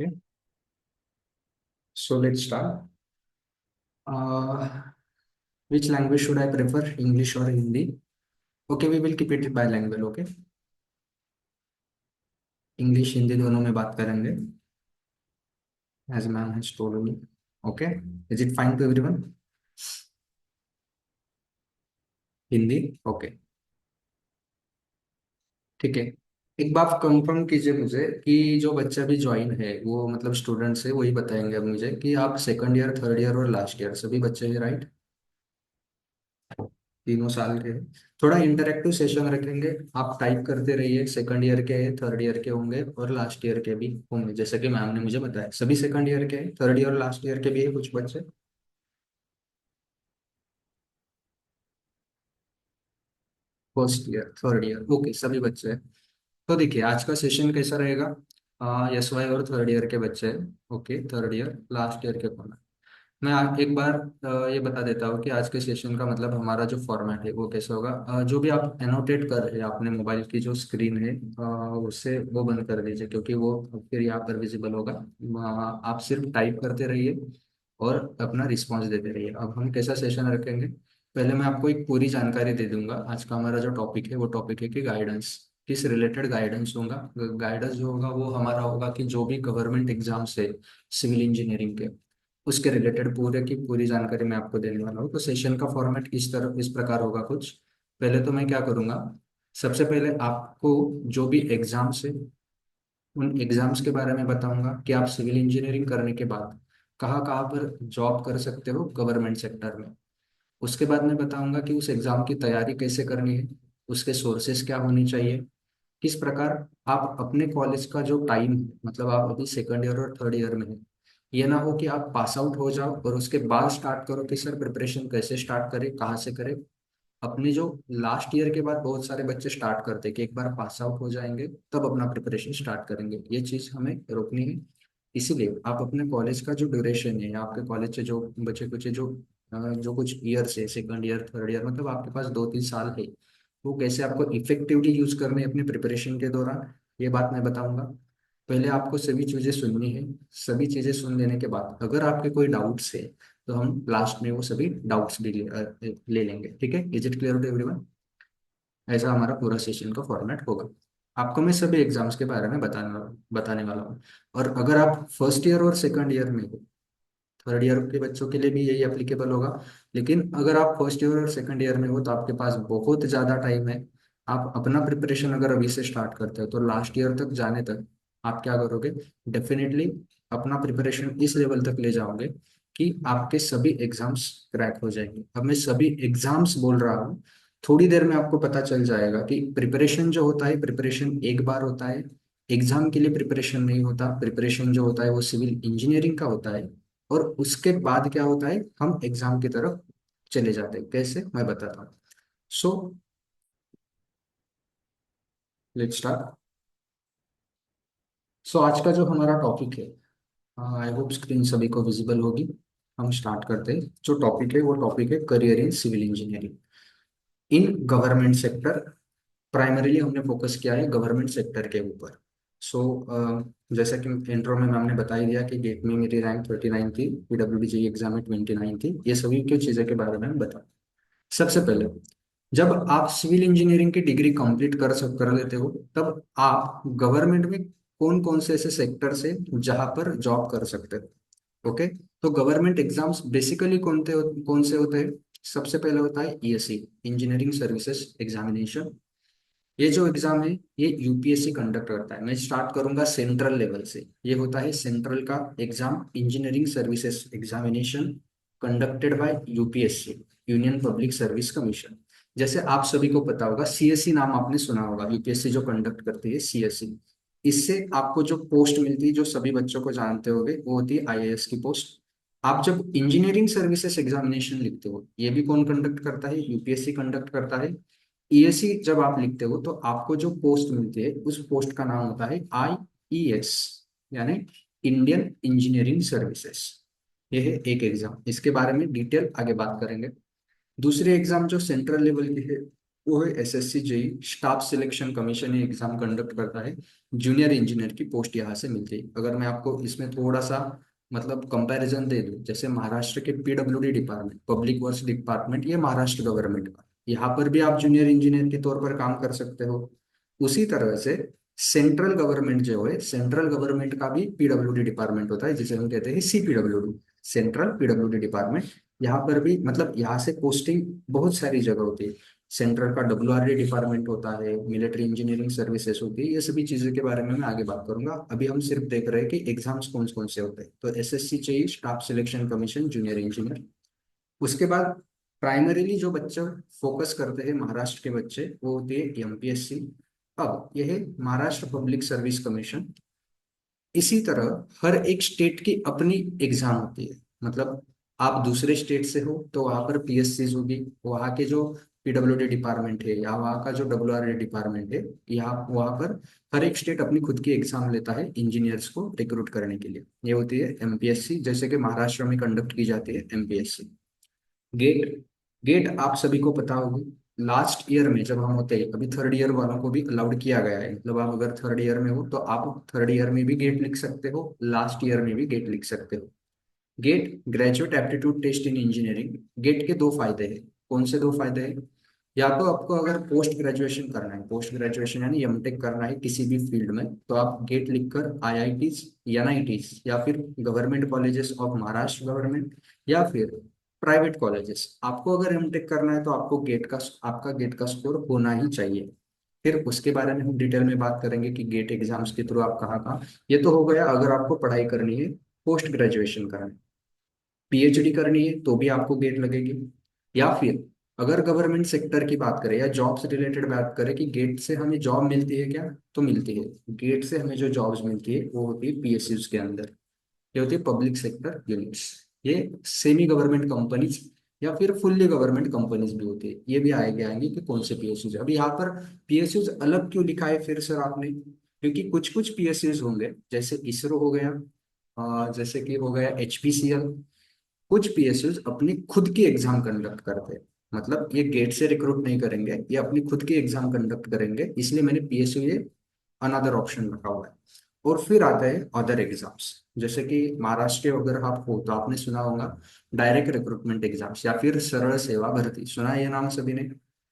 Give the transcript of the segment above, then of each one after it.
Okay, so let's start. Uh, which language should I prefer, English or Hindi? Okay, we will keep it bilingual. Okay, English Hindi दोनों में बात करेंगे as ma'am has told me. Okay, is it fine to everyone? Hindi okay, ठीक है। एक बात confirm कीजिए मुझे कि जो बच्चा भी ज्वाइन है वो मतलब स्टूडेंट्स है, वही बताएंगे अब मुझे कि आप सेकंड ईयर, थर्ड ईयर और लास्ट ईयर सभी बच्चे हैं, राइट? तीनों साल के हैं। थोड़ा इंटरेक्टिव सेशन रखेंगे, आप टाइप करते रहिए। सेकंड ईयर के हैं, थर्ड ईयर के होंगे और लास्ट ईयर के भी होंगे, जैसे कि मैम ने मुझे बताया सभी सेकंड ईयर के हैं, थर्ड ईयर और लास्ट ईयर के भी है कुछ बच्चे। First year, third year, okay, सभी बच्चे हैं। तो देखिए आज का सेशन कैसा रहेगा। एस वाई और थर्ड ईयर के बच्चे हैं, okay, third year last year के कौन है। मैं एक बार ये बता देता हूँ कि आज के सेशन का मतलब हमारा जो फॉर्मेट है वो कैसे होगा। जो भी आप एनोटेट कर रहे हैं अपने मोबाइल की जो स्क्रीन है, उससे वो बंद कर दीजिए क्योंकि वो फिर यहाँ पर विजिबल होगा। आप सिर्फ टाइप करते रहिए और अपना रिस्पॉन्स देते रहिए। अब हम कैसा सेशन रखेंगे, पहले मैं आपको एक पूरी जानकारी दे दूंगा। आज का हमारा जो टॉपिक है वो टॉपिक है कि गाइडेंस, किस रिलेटेड गाइडेंस होगा। गाइडेंस जो होगा वो हमारा होगा कि जो भी गवर्नमेंट एग्जाम्स है सिविल इंजीनियरिंग के, उसके रिलेटेड पूरे की पूरी जानकारी मैं आपको देने वाला हूँ। तो सेशन का फॉर्मेट इस प्रकार होगा कुछ। पहले तो मैं क्या करूँगा, सबसे पहले आपको जो भी एग्जाम्स है उन एग्जाम्स के बारे में बताऊंगा कि आप सिविल इंजीनियरिंग करने के बाद कहाँ कहाँ पर जॉब कर सकते हो गवर्नमेंट सेक्टर में। उसके बाद मैं बताऊंगा कि उस एग्जाम की तैयारी कैसे करनी है, उसके सोर्सेस क्या होनी चाहिए, किस प्रकार आप अपने कॉलेज का जो टाइम है, मतलब आप अभी सेकंड ईयर और थर्ड ईयर में है, ये ना हो कि आप पास आउट हो जाओ और उसके बाद स्टार्ट करो कि सर प्रिपरेशन कैसे स्टार्ट करें, कहाँ से करें। अपने जो लास्ट ईयर के बाद बहुत सारे बच्चे स्टार्ट करते हैं कि एक बार पास आउट हो जाएंगे तब अपना प्रिपरेशन स्टार्ट करेंगे, ये चीज़ हमें रोकनी है। इसीलिए आप अपने कॉलेज का जो ड्यूरेशन है या आपके कॉलेज से जो बचे कुछ जो कुछ ईयर्स है, सेकंड ईयर थर्ड ईयर, मतलब आपके पास 2-3 साल है, वो कैसे आपको इफेक्टिवली यूज करने हैं अपने प्रिपरेशन के दौरान, ये बात मैं बताऊंगा। पहले आपको सभी चीज़ें सुननी है। सभी चीज़ें सुन लेने के बाद अगर आपके कोई डाउट्स है तो हम लास्ट में वो सभी डाउट्स भी ले लेंगे, ठीक है। Is it clear to everyone? ऐसा हमारा पूरा सेशन का फॉर्मेट होगा। आपको मैं सभी एग्जाम्स के बारे में बताने वाला हूँ। और अगर आप फर्स्ट ईयर और सेकंड ईयर में हो, थर्ड ईयर के बच्चों के लिए भी यही एप्लीकेबल होगा, लेकिन अगर आप फर्स्ट ईयर और सेकंड ईयर में हो तो आपके पास बहुत ज़्यादा टाइम है। आप अपना प्रिपरेशन अगर अभी से स्टार्ट करते हो तो लास्ट ईयर तक जाने तक आप क्या करोगे, डेफिनेटली अपना प्रिपरेशन इस लेवल तक ले जाओगे कि आपके सभी एग्जाम्स क्रैक हो जाएंगे। अब मैं सभी एग्जाम्स बोल रहा हूँ, थोड़ी देर में आपको पता चल जाएगा कि प्रिपरेशन जो होता है, प्रिपरेशन एक बार होता है। एग्जाम के लिए प्रिपरेशन नहीं होता, प्रिपरेशन जो होता है वो सिविल इंजीनियरिंग का होता है। और उसके बाद क्या होता है, हम एग्जाम की तरफ चले जाते हैं। कैसे, मैं बताता हूँ। So let's start. सो आज का जो हमारा टॉपिक है, आई होप स्क्रीन सभी को विजिबल होगी। हम स्टार्ट करते हैं। जो टॉपिक है वो टॉपिक है career in civil engineering in government sector. Primarily हमने फोकस किया है गवर्नमेंट सेक्टर के ऊपर। सो जैसा कि इंट्रो में मैम ने बता ही दिया कि गेट में मेरी रैंक 39 थी, पीडब्ल्यूडी एग्जाम में 29 थी, ये सभी की चीज़ों के बारे में हम बता। सबसे पहले, जब आप सिविल इंजीनियरिंग की डिग्री कंप्लीट कर लेते हो तब आप गवर्नमेंट में कौन कौन से ऐसे सेक्टर से जहां पर जॉब कर सकते हो। ओके, तो गवर्नमेंट एग्जाम्स बेसिकली कौन से होते हैं। सबसे पहले होता है ईएससी, इंजीनियरिंग सर्विसेज एग्जामिनेशन। ये जो एग्जाम है ये यूपीएससी कंडक्ट करता है। मैं स्टार्ट करूंगा सेंट्रल लेवल से। ये होता है सेंट्रल का exam, engineering services examination conducted by UPSC, union public service commission. जैसे आप सभी को पता होगा सीएससी नाम आपने सुना होगा, यूपीएससी जो कंडक्ट करती है सीएससी। इससे आपको जो पोस्ट मिलती है, जो सभी बच्चों को जानते होंगे, वो होती है आईएएस की पोस्ट। आप जब इंजीनियरिंग सर्विसेज एग्जामिनेशन लिखते हो, ये भी कौन कंडक्ट करता है, यूपीएससी कंडक्ट करता है। ईएससी जब आप लिखते हो तो आपको जो पोस्ट मिलती है उस पोस्ट का नाम होता है आईईएस, यानी इंडियन इंजीनियरिंग सर्विसेज। ये है एक एग्जाम, इसके बारे में डिटेल आगे बात करेंगे। दूसरी एग्जाम जो सेंट्रल लेवल की है वो है SSC JE staff selection commission, ये एग्जाम कंडक्ट करता है। जूनियर इंजीनियर की पोस्ट यहाँ से मिलती है। अगर मैं आपको इसमें थोड़ा सा मतलब कंपैरिजन दे दूं, जैसे महाराष्ट्र के PWD department, public works department, ये महाराष्ट्र गवर्नमेंट का, यहाँ पर भी आप जूनियर इंजीनियर के तौर पर काम कर सकते हो। उसी तरह से सेंट्रल गवर्नमेंट जो है, सेंट्रल गवर्नमेंट का भी पीडब्ल्यूडी डिपार्टमेंट होता है, जिसे हम कहते हैं सीपीडब्ल्यूडी, सेंट्रल पीडब्ल्यूडी डिपार्टमेंट। यहाँ पर भी मतलब यहाँ से पोस्टिंग बहुत सारी जगह होती है। सेंट्रल का डब्ल्यूआरडी डिपार्टमेंट होता है, मिलिट्री इंजीनियरिंग सर्विसेज होती है, ये सभी चीज़ों के बारे में मैं आगे बात करूंगा। अभी हम सिर्फ देख रहे हैं कि एग्जाम्स कौन कौन से होते हैं। तो एसएससी चाहिए staff selection commission junior engineer. उसके बाद प्राइमरीली जो बच्चे फोकस करते हैं महाराष्ट्र के बच्चे, वो होती है एमपीएससी। अब यह है महाराष्ट्र पब्लिक सर्विस कमीशन। इसी तरह हर एक स्टेट की अपनी एग्जाम होती है। मतलब आप दूसरे स्टेट से हो तो वहाँ पर पीएससी होगी, वहाँ के जो पीडब्ल्यूडी डिपार्टमेंट है या वहाँ का जो डब्ल्यूआरडी डिपार्टमेंट है, यहाँ वहाँ पर हर एक स्टेट अपनी खुद की एग्जाम लेता है इंजीनियर्स को रिक्रूट करने के लिए। ये होती है एमपीएससी, जैसे कि महाराष्ट्र में कंडक्ट की जाती है एमपीएससी। गेट, गेट आप सभी को पता होगी। लास्ट ईयर में जब हम होते हैं, अभी थर्ड ईयर वालों को भी अलाउड किया गया है, मतलब आप अगर थर्ड ईयर में हो तो आप थर्ड ईयर में भी गेट लिख सकते हो, लास्ट ईयर में भी गेट लिख सकते हो। GATE graduate aptitude test in engineering. GATE के दो फायदे हैं। कौन से दो फायदे हैं? या तो आपको अगर पोस्ट ग्रेजुएशन करना है, पोस्ट ग्रेजुएशन यानी एमटेक करना है किसी भी फील्ड में, तो आप गेट लिखकर आईआईटीज, एनआईटीज या फिर government colleges of Maharashtra government या फिर प्राइवेट कॉलेजेस, आपको अगर एमटेक करना है तो आपको गेट का, आपका गेट का स्कोर होना ही चाहिए। फिर उसके बारे में हम डिटेल में बात करेंगे कि गेट एग्जाम्स के थ्रू आप कहाँ कहाँ। ये तो हो गया अगर आपको पढ़ाई करनी है, पोस्ट ग्रेजुएशन करना है। पीएचडी करनी है तो भी आपको गेट लगेगी। या फिर अगर गवर्नमेंट सेक्टर की बात करें या जॉब से रिलेटेड बात करें कि गेट से हमें जॉब मिलती है क्या, तो मिलती है। गेट से हमें जो जॉब्स मिलती है वो होती है पीएसयूज के अंदर। ये होती है पब्लिक सेक्टर यूनिट्स। ये सेमी गवर्नमेंट कंपनीज या फिर फुल्ली गवर्नमेंट कंपनीज भी होती है। ये भी आगे आएंगे कि कौन से पीएसयूज। अभी यहाँ पर पीएसयूज अलग क्यों लिखा है फिर सर आपने? क्योंकि कुछ कुछ पीएसयूज होंगे, जैसे इसरो हो गया, जैसे कि हो गया एचपीसीएल। कुछ पीएसयूज अपनी खुद की एग्जाम कंडक्ट करते हैं, मतलब ये गेट से रिक्रूट नहीं करेंगे, ये अपनी खुद की एग्जाम कंडक्ट करेंगे, इसलिए मैंने पीएसयू ये अनदर ऑप्शन रखा हुआ है। और फिर आते हैं अदर एग्जाम्स, जैसे कि महाराष्ट्र के अगर आप हो तो आपने सुना होगा डायरेक्ट रिक्रूटमेंट एग्जाम्स या फिर सरल सेवा भर्ती। सुना है ये नाम सभी ने?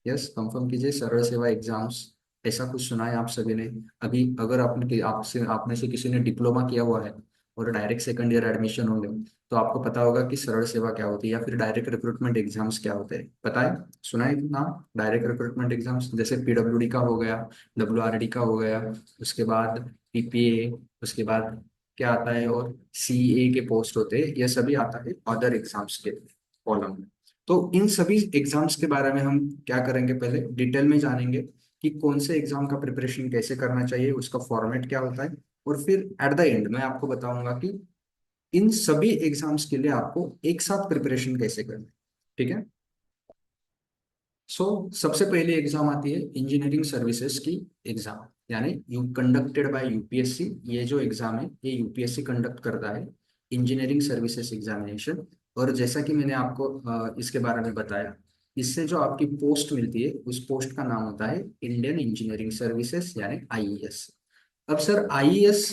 यस, कंफर्म कीजिए, सरल सेवा एग्जाम्स, ऐसा कुछ सुना है आप सभी ने? अभी अगर आपने आपसे आप में से किसी ने डिप्लोमा किया हुआ है और डायरेक्ट सेकंड ईयर एडमिशन होंगे, तो आपको पता होगा कि सरल सेवा क्या होती है या फिर डायरेक्ट रिक्रूटमेंट एग्जाम्स क्या होते हैं। पता है? सुना है नाम डायरेक्ट रिक्रूटमेंट एग्जाम्स? जैसे पीडब्ल्यूडी का हो गया, डब्ल्यूआरडी का हो गया, उसके बाद पीपीए, उसके बाद क्या आता है, और सीए के पोस्ट होते हैं, ये सभी आता है अदर एग्जाम्स के कॉलम में। तो इन सभी एग्जाम्स के बारे में हम क्या करेंगे, पहले डिटेल में जानेंगे कि कौन से एग्जाम का प्रिपरेशन कैसे करना चाहिए, उसका फॉर्मेट क्या होता है, और फिर एट द एंड मैं आपको बताऊंगा कि इन सभी एग्जाम्स के लिए आपको एक साथ प्रिपरेशन कैसे करना है। ठीक है? सो सबसे पहले एग्जाम आती है इंजीनियरिंग सर्विसेज की एग्जाम, यानी यू कंडक्टेड बाय यूपीएससी। ये जो एग्जाम है ये यूपीएससी कंडक्ट करता है, इंजीनियरिंग सर्विसेज एग्जामिनेशन। और जैसा कि मैंने आपको इसके बारे में बताया, इससे जो आपकी पोस्ट मिलती है उस पोस्ट का नाम होता है इंडियन इंजीनियरिंग सर्विसेज यानी आईईएस। अब सर आईईएस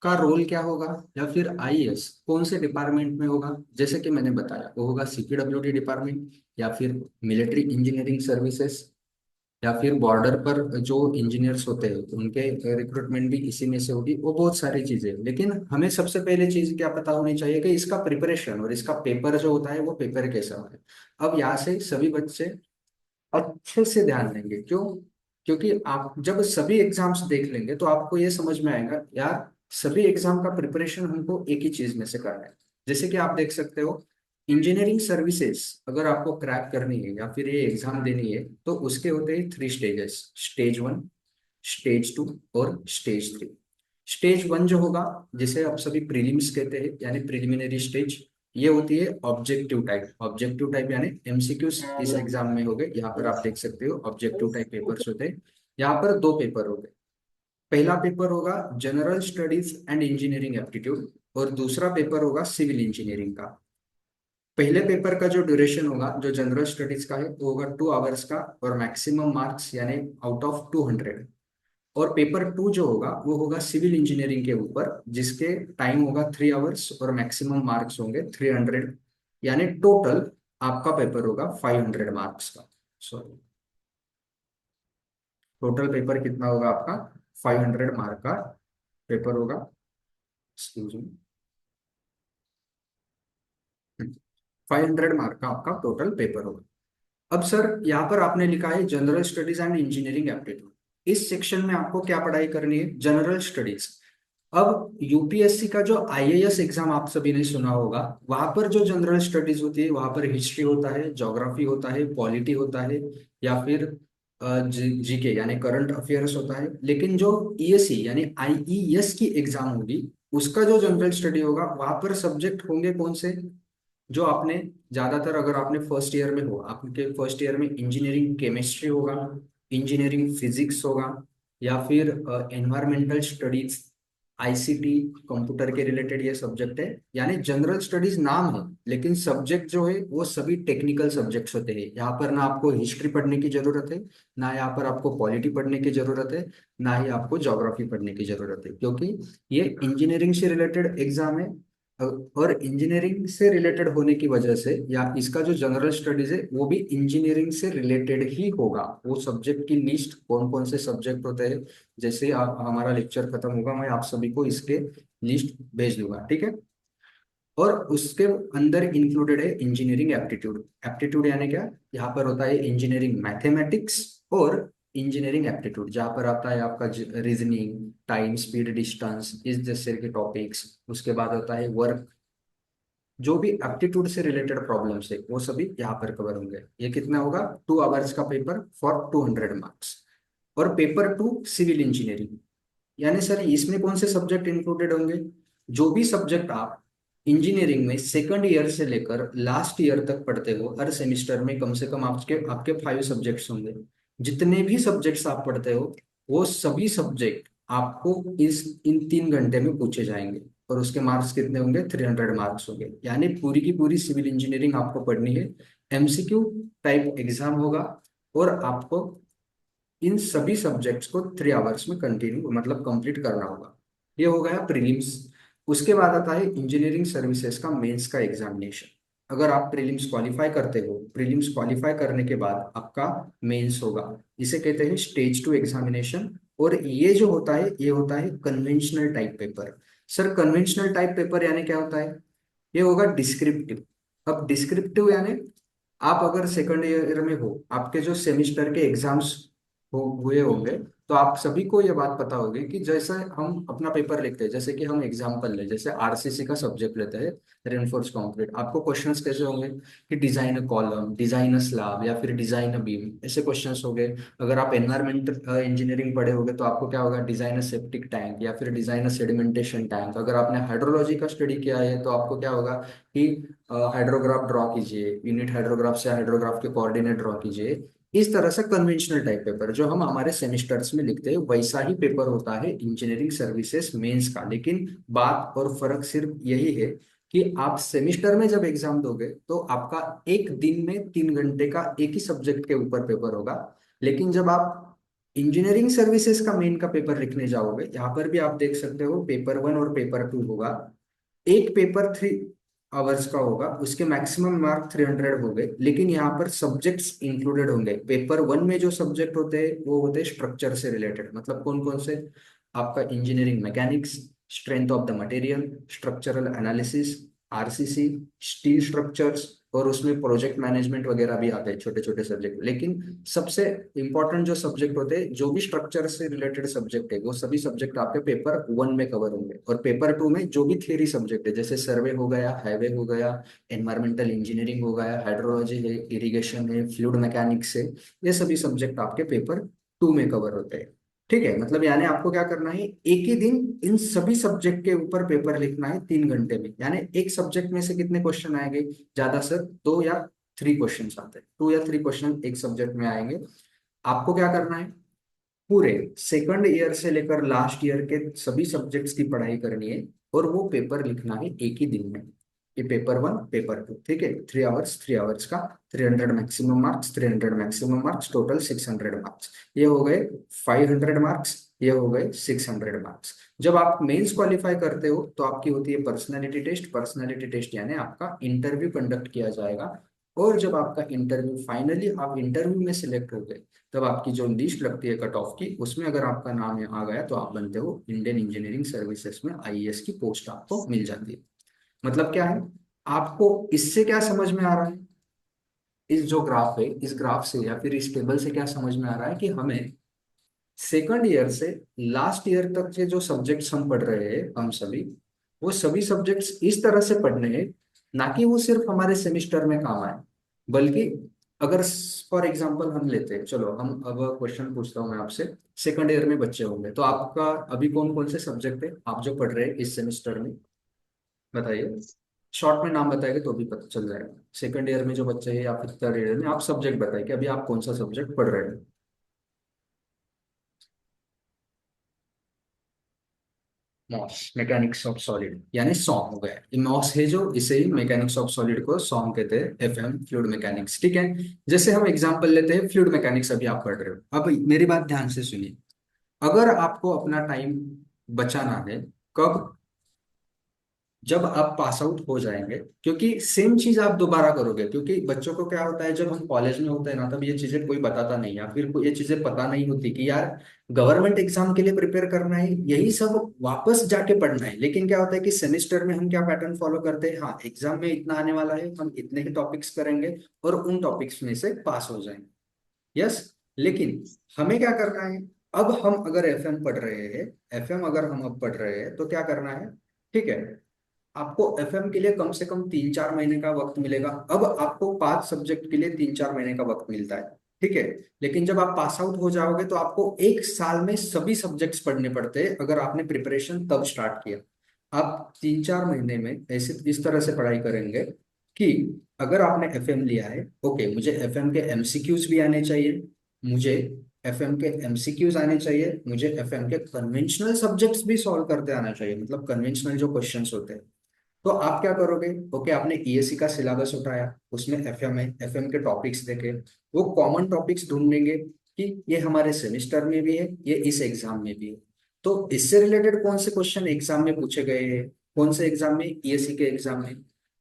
का रोल क्या होगा या फिर आईएएस कौन से डिपार्टमेंट में होगा? जैसे कि मैंने बताया वो होगा सीपीडब्ल्यूडी डिपार्टमेंट या फिर मिलिट्री इंजीनियरिंग सर्विसेज या फिर बॉर्डर पर जो इंजीनियर्स होते हैं उनके रिक्रूटमेंट भी इसी में से होगी। वो बहुत सारी चीजें, लेकिन हमें सबसे पहले चीज क्या पता होनी चाहिए कि इसका प्रिपरेशन और इसका पेपर जो होता है वो पेपर कैसा होता है। अब यहाँ से सभी बच्चे अच्छे से ध्यान देंगे। क्यों? क्योंकि आप जब सभी एग्जाम्स देख लेंगे तो आपको ये समझ में आएगा यार, सभी एग्जाम का प्रिपरेशन हमको एक ही चीज में से करना है। जैसे कि आप देख सकते हो, इंजीनियरिंग सर्विसेज अगर आपको क्रैक करनी है या फिर ये एग्जाम देनी है तो उसके होते हैं 3 स्टेजेस, स्टेज 1, स्टेज 2 और स्टेज 3। स्टेज 1 जो होगा, जिसे आप सभी प्रीलिम्स कहते हैं यानी प्रिलिमिनरी स्टेज, ये होती है ऑब्जेक्टिव टाइप। ऑब्जेक्टिव टाइप यानी एमसीक्यूज इस एग्जाम में हो गए, यहाँ पर आप देख सकते हो ऑब्जेक्टिव टाइप पेपर्स होते हैं। यहाँ पर दो पेपर हो गए। पहला पेपर होगा general studies and engineering aptitude और दूसरा पेपर होगा सिविल इंजीनियरिंग का। पहले पेपर का जो ड्यूरेशन होगा जो जनरल स्टडीज का है वो होगा 2 आवर्स का, और मैक्सिमम मार्क्स यानी आउट ऑफ 200। और पेपर टू जो होगा वो होगा सिविल इंजीनियरिंग के ऊपर, जिसके टाइम होगा 3 आवर्स और मैक्सिमम मार्क्स होंगे 300, यानी टोटल आपका पेपर होगा 500 मार्क्स का। सॉरी, टोटल पेपर कितना होगा आपका? 500 मार्क का पेपर होगा। एक्सक्यूज मी, 500 मार्क का आपका टोटल पेपर होगा। अब सर यहाँ पर आपने लिखा है general studies and engineering aptitude. इस सेक्शन में आपको क्या पढ़ाई करनी है? General studies. अब यूपीएससी का जो आईएएस एग्जाम आप सभी ने सुना होगा, वहां पर जो जनरल स्टडीज होती है वहां पर हिस्ट्री होता है, ज्योग्राफी होता है, पॉलिटी होता है, या फिर जीके यानी करंट अफेयर्स होता है। लेकिन जो ईएससी यानी आईईएस की एग्जाम होगी, उसका जो जनरल स्टडी होगा वहां पर सब्जेक्ट होंगे कौन से? जो आपने ज्यादातर, अगर आपने फर्स्ट ईयर में हो, आपके फर्स्ट ईयर में इंजीनियरिंग केमिस्ट्री होगा, इंजीनियरिंग फिजिक्स होगा, या फिर एनवायरमेंटल स्टडीज, आईसीटी, कंप्यूटर के रिलेटेड ये सब्जेक्ट है। यानी जनरल स्टडीज नाम है, लेकिन सब्जेक्ट जो है वो सभी टेक्निकल सब्जेक्ट्स होते हैं। यहाँ पर ना आपको हिस्ट्री पढ़ने की जरूरत है, ना यहाँ पर आपको पॉलिटी पढ़ने की जरूरत है, ना ही आपको ज्योग्राफी पढ़ने की जरूरत है, क्योंकि ये इंजीनियरिंग से रिलेटेड एग्जाम है। और इंजीनियरिंग से रिलेटेड होने की वजह से, या इसका जो जनरल स्टडीज है वो भी इंजीनियरिंग से रिलेटेड ही होगा। वो सब्जेक्ट की लिस्ट कौन कौन से सब्जेक्ट होते हैं, जैसे हमारा लेक्चर खत्म होगा मैं आप सभी को इसके लिस्ट भेज दूंगा, ठीक है। और उसके अंदर इंक्लूडेड है इंजीनियरिंग एप्टीट्यूड। एप्टीट्यूड यानी क्या? यहाँ पर होता है इंजीनियरिंग मैथमेटिक्स और इंजीनियरिंग एप्टीट्यूड, जहाँ पर आता है आपका रीजनिंग, टाइम, स्पीड, डिस्टेंस, इस जैसे के टॉपिक्स। उसके बाद होता है वर्क, जो भी एप्टीट्यूड से रिलेटेड प्रॉब्लम्स है वो सभी यहाँ पर कवर होंगे। ये कितना होगा? 2 आवर्स का पेपर फॉर 200 मार्क्स। और पेपर टू सिविल इंजीनियरिंग, यानी सर इसमें कौन से सब्जेक्ट इंक्लूडेड होंगे? जो भी सब्जेक्ट आप इंजीनियरिंग में सेकंड ईयर से लेकर लास्ट ईयर तक पढ़ते हो, हर सेमिस्टर में कम से कम आपके आपके 5 सब्जेक्ट्स होंगे। जितने भी सब्जेक्ट्स आप पढ़ते हो वो सभी सब्जेक्ट आपको इस इन 3 घंटे में पूछे जाएंगे। और उसके मार्क्स कितने होंगे? 300 मार्क्स होंगे। यानी पूरी की पूरी सिविल इंजीनियरिंग आपको पढ़नी है। एमसीक्यू टाइप एग्जाम होगा, और आपको इन सभी सब्जेक्ट्स को 3 आवर्स में कंटिन्यू मतलब कंप्लीट करना होगा। ये हो गया प्रीलिम्स। उसके बाद आता है इंजीनियरिंग सर्विसेज का मेंस का एग्जामिनेशन। अगर आप प्रीलिम्स क्वालिफाई करते हो, प्रीलिम्स क्वालिफाई करने के बाद आपका मेंस होगा। इसे कहते हैं स्टेज 2 एग्जामिनेशन। और ये जो होता है ये होता है conventional type paper. Sir conventional type paper यानी क्या होता है? ये होगा डिस्क्रिप्टिव। अब डिस्क्रिप्टिव यानी आप अगर सेकंड ईयर में हो, आपके जो सेमिस्टर के एग्जाम्स हुए होंगे, तो आप सभी को ये बात पता होगी कि जैसे हम अपना पेपर लिखते हैं, जैसे कि हम एग्जांपल ले, जैसे आरसीसी का सब्जेक्ट लेते हैं, रेनफोर्स कंक्रीट, आपको क्वेश्चंस कैसे होंगे कि design a column, design a slab, या फिर डिजाइन अ बीम, ऐसे क्वेश्चंस हो गए। अगर आप एनवायरमेंटल इंजीनियरिंग पढ़े होगे तो आपको क्या होगा? डिजाइन अ सेप्टिक टैंक, या फिर डिजाइन अ सेडिमेंटेशन टैंक। अगर आपने हाइड्रोलॉजी का स्टडी किया है तो आपको क्या होगा कि हाइड्रोग्राफ ड्रॉ कीजिए, यूनिट हाइड्रोग्राफ से हाइड्रोग्राफ के कोऑर्डिनेट ड्रॉ कीजिए। इस तरह से कन्वेंशनल टाइप पेपर जो हम हमारे सेमिस्टर्स में लिखते हैं, वैसा ही पेपर होता है इंजीनियरिंग सर्विसेज मेंस का। लेकिन बात और फर्क सिर्फ यही है कि आप सेमिस्टर में जब एग्जाम दोगे तो आपका एक दिन में 3 घंटे का एक ही सब्जेक्ट के ऊपर पेपर होगा। लेकिन जब आप इंजीनियरिंग सर्विसेज का मेन का पेपर लिखने जाओगे, यहाँ पर भी आप देख सकते हो पेपर 1 और पेपर 2 होगा। एक पेपर 3 आवर्स का होगा, उसके मैक्सिमम मार्क 300 हो गए। लेकिन यहाँ पर सब्जेक्ट्स इंक्लूडेड होंगे। पेपर 1 में जो सब्जेक्ट होते हैं वो होते हैं स्ट्रक्चर से रिलेटेड, मतलब कौन कौन से? आपका engineering mechanics, strength of the material, structural analysis, RCC, steel structures, और उसमें प्रोजेक्ट मैनेजमेंट वगैरह भी आते हैं, छोटे छोटे सब्जेक्ट। लेकिन सबसे इंपॉर्टेंट जो सब्जेक्ट होते हैं, जो भी स्ट्रक्चर से रिलेटेड सब्जेक्ट है, वो सभी सब्जेक्ट आपके पेपर 1 में कवर होंगे। और पेपर 2 में जो भी थियरी सब्जेक्ट है, जैसे सर्वे हो गया, हाईवे हो गया, एनवायरमेंटल इंजीनियरिंग हो गया, हाइड्रोलॉजी है, इरिगेशन है, फ्लूइड मैकेनिक्स है, ये सभी सब्जेक्ट आपके पेपर 2 में कवर होते हैं। ठीक है, मतलब यानी आपको क्या करना है, एक ही दिन इन सभी सब्जेक्ट के ऊपर पेपर लिखना है 3 घंटे में। यानी एक सब्जेक्ट में से कितने क्वेश्चन आएंगे? ज्यादा सर 2 या 3 क्वेश्चन आते हैं, 2 या 3 क्वेश्चन एक सब्जेक्ट में आएंगे। आपको क्या करना है, पूरे सेकंड ईयर से लेकर लास्ट ईयर के सभी सब्जेक्ट्स की पढ़ाई करनी है, और वो पेपर लिखना है एक ही दिन में। ये पेपर 1 पेपर 2, ठीक है, 3 आवर्स, 3 आवर्स का 300 maximum marks, 300 maximum marks, total 600 marks. ये हो गए 500 मार्क्स, ये हो गए 600 मार्क्स। जब आप मेंस क्वालिफाई करते हो तो आपकी होती है पर्सनालिटी टेस्ट। पर्सनालिटी टेस्ट यानी आपका इंटरव्यू कंडक्ट किया जाएगा, और जब आपका इंटरव्यू फाइनली आप इंटरव्यू में सिलेक्ट हो गए, तब आपकी जो लिस्ट लगती है कट ऑफ की, उसमें अगर आपका नाम आ गया तो आप बनते हो इंडियन इंजीनियरिंग सर्विसेज में, आईएएस की पोस्ट आपको मिल जाती है। मतलब क्या है, आपको इससे क्या समझ में आ रहा है, इस जो ग्राफ है, इस ग्राफ से या फिर इस टेबल से क्या समझ में आ रहा है कि हमें सेकंड ईयर से लास्ट ईयर तक के जो सब्जेक्ट्स हम पढ़ रहे हैं हम सभी, वो सभी सब्जेक्ट्स इस तरह से पढ़ने हैं, ना कि वो सिर्फ हमारे सेमिस्टर में काम आए, बल्कि अगर फॉर एग्जांपल हम लेते हैं, चलो हम अब क्वेश्चन पूछता हूँ मैं आपसे। सेकंड ईयर में बच्चे होंगे तो आपका अभी कौन कौन से सब्जेक्ट है आप जो पढ़ रहे हैं इस सेमिस्टर में, बताइए। शॉर्ट में नाम बताएंगे तो भी पता चल जाएगा। सेकंड ईयर में जो बच्चे हैं या फिर थर्ड ईयर में, आप सब्जेक्ट बताइए कि अभी आप कौन सा सब्जेक्ट पढ़ रहे हैं। मॉस, मैकेनिक्स ऑफ सॉलिड, यानी सॉम हो गया। ये मॉस है जो, इसे ही मैकेनिक्स ऑफ सॉलिड को सॉम कहते हैं, एफएम फ्लूइड मैकेनिक्स, ठीक है। जैसे हम एग्जांपल लेते हैं फ्लूइड मैकेनिक्स, अभी आप पढ़ रहे हो, अब मेरी बात ध्यान से सुनिए। अगर आपको अपना टाइम बचाना है, कब, जब आप पास आउट हो जाएंगे, क्योंकि सेम चीज आप दोबारा करोगे, क्योंकि बच्चों को क्या होता है, जब हम कॉलेज में होते हैं ना, तब ये चीजें कोई बताता नहीं, या फिर ये चीजें पता नहीं होती कि यार गवर्नमेंट एग्जाम के लिए प्रिपेयर करना है, यही सब वापस जाके पढ़ना है। लेकिन क्या होता है कि सेमेस्टर में हम क्या पैटर्न फॉलो करते हैं, हाँ एग्जाम में इतना आने वाला है, हम इतने ही टॉपिक्स करेंगे और उन टॉपिक्स में से पास हो जाएंगे। यस। लेकिन हमें क्या करना है, अब हम अगर एफएम पढ़ रहे हैं, एफएम अगर हम अब पढ़ रहे हैं तो क्या करना है, ठीक है, आपको एफएम के लिए कम से कम 3-4 महीने का वक्त मिलेगा। अब आपको 5 सब्जेक्ट के लिए 3-4 महीने का वक्त मिलता है, ठीक है। लेकिन जब आप पास आउट हो जाओगे तो आपको एक साल में सभी सब्जेक्ट्स पढ़ने पड़ते हैं, अगर आपने प्रिपरेशन तब स्टार्ट किया। आप 3-4 महीने में ऐसे इस तरह से पढ़ाई करेंगे कि अगर आपने एफएम लिया है, ओके, मुझे एफएम के एमसीक्यूज भी आने चाहिए, मुझे एफएम के एमसीक्यूज आने चाहिए, मुझे एफएम के कन्वेंशनल सब्जेक्ट्स भी सॉल्व करते आना चाहिए, मतलब कन्वेंशनल जो क्वेश्चंस होते हैं। तो आप क्या करोगे, ओके, आपने ईएससी का सिलेबस उठाया, उसमें एफएम है, एफएम के टॉपिक्स देखे, वो कॉमन टॉपिक्स ढूंढेंगे कि ये हमारे सेमिस्टर में भी है, ये इस एग्जाम में भी है, तो इससे रिलेटेड कौन से क्वेश्चन एग्जाम में पूछे गए हैं, कौन से एग्जाम में, ईएससी के एग्जाम में।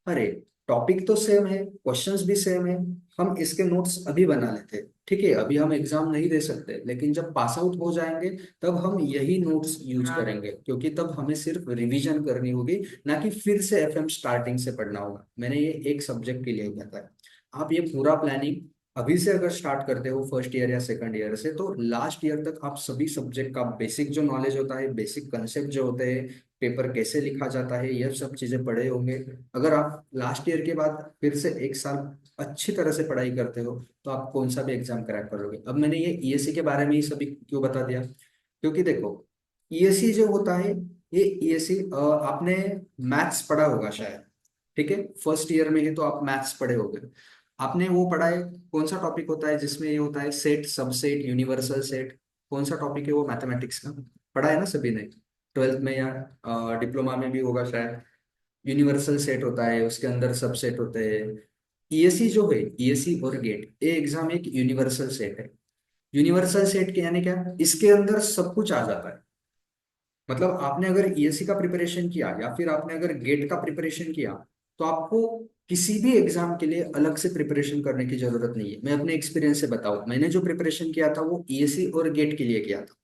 अरे टॉपिक तो सेम है, क्वेश्चंस भी सेम है, हम इसके नोट्स अभी बना लेते हैं, ठीक है, अभी हम एग्जाम नहीं दे सकते, लेकिन जब पास आउट हो जाएंगे तब हम यही नोट्स यूज करेंगे, क्योंकि तब हमें सिर्फ रिवीजन करनी होगी, ना कि फिर से एफएम स्टार्टिंग से पढ़ना होगा। मैंने ये एक सब्जेक्ट के लिए ही बताया। आप ये पूरा प्लानिंग अभी से अगर स्टार्ट करते हो फर्स्ट ईयर या सेकंड ईयर से, तो लास्ट ईयर तक आप सभी सब्जेक्ट का बेसिक जो नॉलेज होता है, बेसिक कंसेप्ट जो होते हैं, पेपर कैसे लिखा जाता है, ये सब चीजें पढ़े होंगे। अगर आप लास्ट ईयर के बाद फिर से एक साल अच्छी तरह से पढ़ाई करते हो, तो आप कौन सा भी एग्जाम क्रैक करोगे। अब मैंने ये ईएससी के बारे में ही सभी क्यों बता दिया, क्योंकि देखो ईएससी जो होता है, ये ईएससी आपने मैथ्स पढ़ा होगा शायद, ठीक है, फर्स्ट ईयर में ही तो आप मैथ्स पढ़े होगे। आपने वो पढ़ा है, कौन सा टॉपिक होता है जिसमें ये होता है सेट, सबसेट, यूनिवर्सल सेट, कौन सा टॉपिक है वो मैथमेटिक्स का, पढ़ा है ना सभी ने, ट्वेल्थ में या डिप्लोमा में भी होगा शायद। यूनिवर्सल सेट होता है, उसके अंदर सबसेट होते हैं। ईएससी जो है, ईएससी और गेट, ये एग्जाम एक यूनिवर्सल सेट है। यूनिवर्सल सेट के यानी क्या, इसके अंदर सब कुछ आ जाता है। मतलब आपने अगर ईएससी का प्रिपरेशन किया या फिर आपने अगर गेट का प्रिपरेशन किया, तो आपको किसी भी एग्जाम के लिए अलग से प्रिपरेशन करने की जरूरत नहीं है। मैं अपने एक्सपीरियंस से बताऊं, मैंने जो प्रिपरेशन किया था वो ईएससी और गेट के लिए किया था,